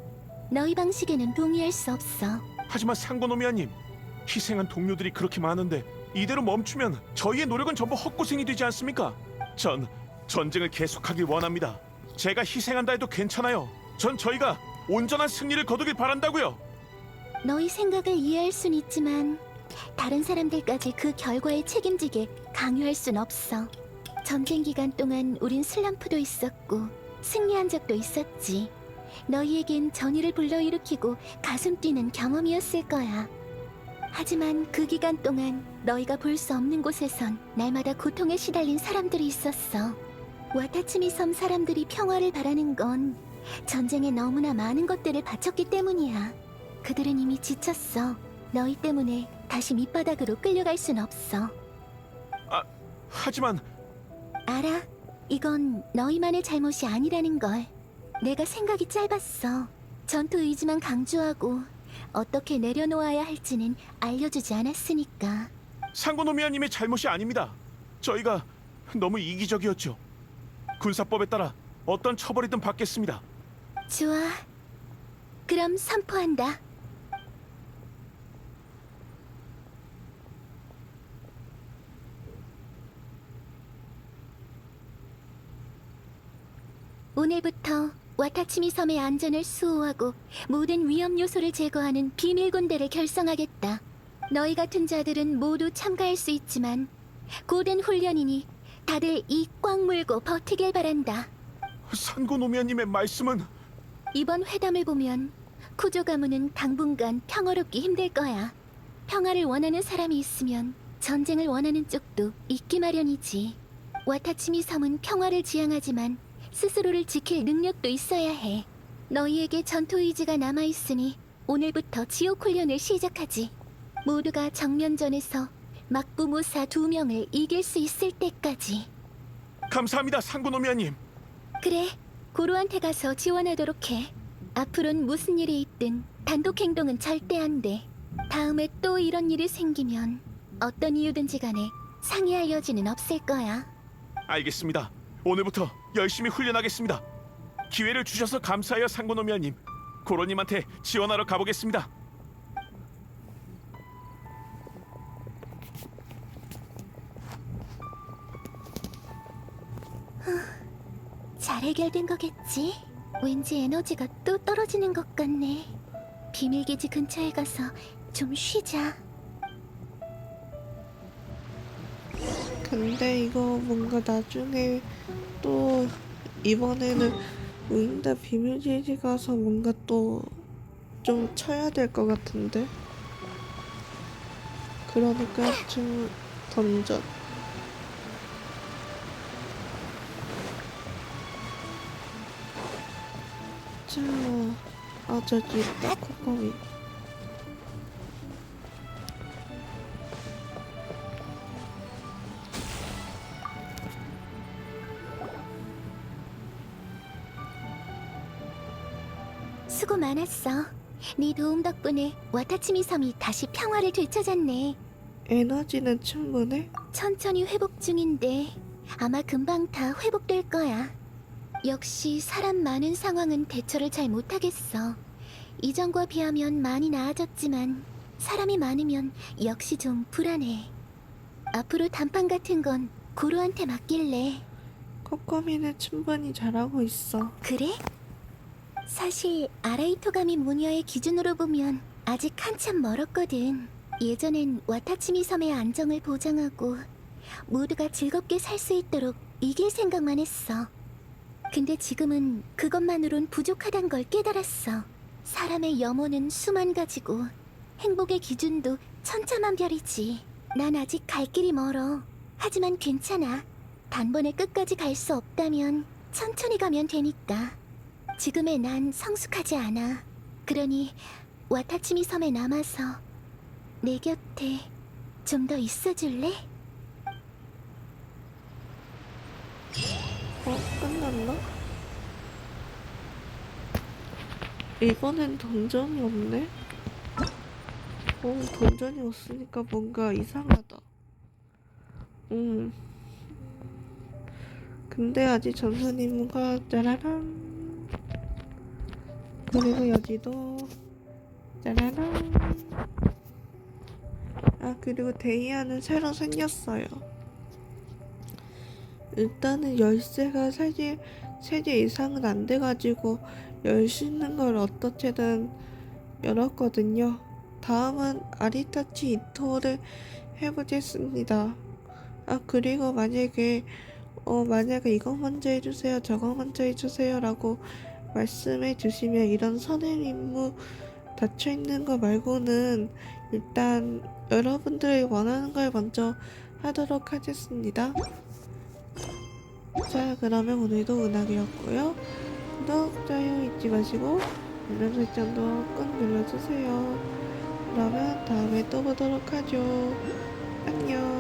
너희 방식에는 동의할 수 없어. 하지만 상고노미아님, 희생한 동료들이 그렇게 많은데 이대로 멈추면 저희의 노력은 전부 헛고생이 되지 않습니까? 전 전쟁을 계속하길 원합니다. 제가 희생한다 해도 괜찮아요. 전 저희가 온전한 승리를 거두길 바란다고요. 너희 생각을 이해할 순 있지만 다른 사람들까지 그 결과에 책임지게 강요할 순 없어. 전쟁 기간 동안 우린 슬럼프도 있었고 승리한 적도 있었지. 너희에겐 전의를 불러일으키고 가슴 뛰는 경험이었을 거야. 하지만 그 기간 동안 너희가 볼 수 없는 곳에선 날마다 고통에 시달린 사람들이 있었어. 와타치미 섬 사람들이 평화를 바라는 건 전쟁에 너무나 많은 것들을 바쳤기 때문이야. 그들은 이미 지쳤어. 너희 때문에 다시 밑바닥으로 끌려갈 순 없어. 하지만 알아. 이건 너희만의 잘못이 아니라는 걸. 내가 생각이 짧았어. 전투 의지만 강조하고 어떻게 내려놓아야 할지는 알려주지 않았으니까. 상고노미아님의 잘못이 아닙니다. 저희가 너무 이기적이었죠. 군사법에 따라 어떤 처벌이든 받겠습니다. 좋아. 그럼 선포한다. 오늘부터 와타치미 섬의 안전을 수호하고 모든 위험 요소를 제거하는 비밀 군대를 결성하겠다. 너희 같은 자들은 모두 참가할 수 있지만 고된 훈련이니 다들 이 꽉 물고 버티길 바란다. 상고노미아님의 말씀은... 이번 회담을 보면 쿠조 가문은 당분간 평화롭기 힘들 거야. 평화를 원하는 사람이 있으면 전쟁을 원하는 쪽도 있기 마련이지. 와타치미 섬은 평화를 지향하지만 스스로를 지킬 능력도 있어야 해. 너희에게 전투 의지가 남아있으니 오늘부터 지옥 훈련을 시작하지. 모두가 정면전에서 막부무사 2명을 이길 수 있을 때까지. 감사합니다, 상고노미아님. 그래, 고로한테 가서 지원하도록 해. 앞으론 무슨 일이 있든 단독 행동은 절대 안 돼. 다음에 또 이런 일이 생기면 어떤 이유든지 간에 상의할 여지는 없을 거야. 알겠습니다. 오늘부터 열심히 훈련하겠습니다. 기회를 주셔서 감사해요, 상고노미아님. 고로님한테 지원하러 가보겠습니다. 잘 해결된 거겠지? 왠지 에너지가 또 떨어지는 것 같네. 비밀기지 근처에 가서 좀 쉬자. 근데 이거 뭔가 나중에 또 이번에는 우인다 비밀지지 가서 뭔가 또 좀 쳐야 될 것 같은데. 그러니까 좀 던전. 자, 저기 있다, 코코미. 수고 많았어. 네 도움 덕분에 와타치미 섬이 다시 평화를 되찾았네. 에너지는 충분해? 천천히 회복 중인데 아마 금방 다 회복될 거야. 역시 사람 많은 상황은 대처를 잘 못하겠어. 이전과 비하면 많이 나아졌지만 사람이 많으면 역시 좀 불안해. 앞으로 단판 같은 건 고로한테 맡길래. 코코미는 충분히 잘하고 있어. 그래? 사실 아라이토가미 무녀의 기준으로 보면 아직 한참 멀었거든. 예전엔 와타치미 섬의 안정을 보장하고 모두가 즐겁게 살 수 있도록 이길 생각만 했어. 근데 지금은 그것만으론 부족하단 걸 깨달았어. 사람의 염원은 수만 가지고 행복의 기준도 천차만별이지. 난 아직 갈 길이 멀어. 하지만 괜찮아. 단번에 끝까지 갈 수 없다면 천천히 가면 되니까. 지금의 난 성숙하지 않아. 그러니 와타치미 섬에 남아서 내 곁에 좀 더 있어줄래? 끝났나? 이번엔 던전이 없네? 던전이 없으니까 뭔가 이상하다. 근데 아직 전선 임무가 짜라란. 그리고 여기도 짜라란. 아, 그리고 데이아는 새로 생겼어요. 일단은 열쇠가 3개 이상은 안 돼가지고 열 수 있는 걸 어떻게든 열었거든요. 다음은 아리타치 이토를 해보겠습니다. 아, 그리고 만약에 이거 먼저 해주세요, 저거 먼저 해주세요 라고 말씀해 주시면 이런 선행 임무 닫혀있는 거 말고는 일단 여러분들이 원하는 걸 먼저 하도록 하겠습니다. 자, 그러면 오늘도 은하계였고요. 구독, 좋아요 잊지 마시고 알람 설정도 꼭 눌러주세요. 그러면 다음에 또 보도록 하죠. 안녕.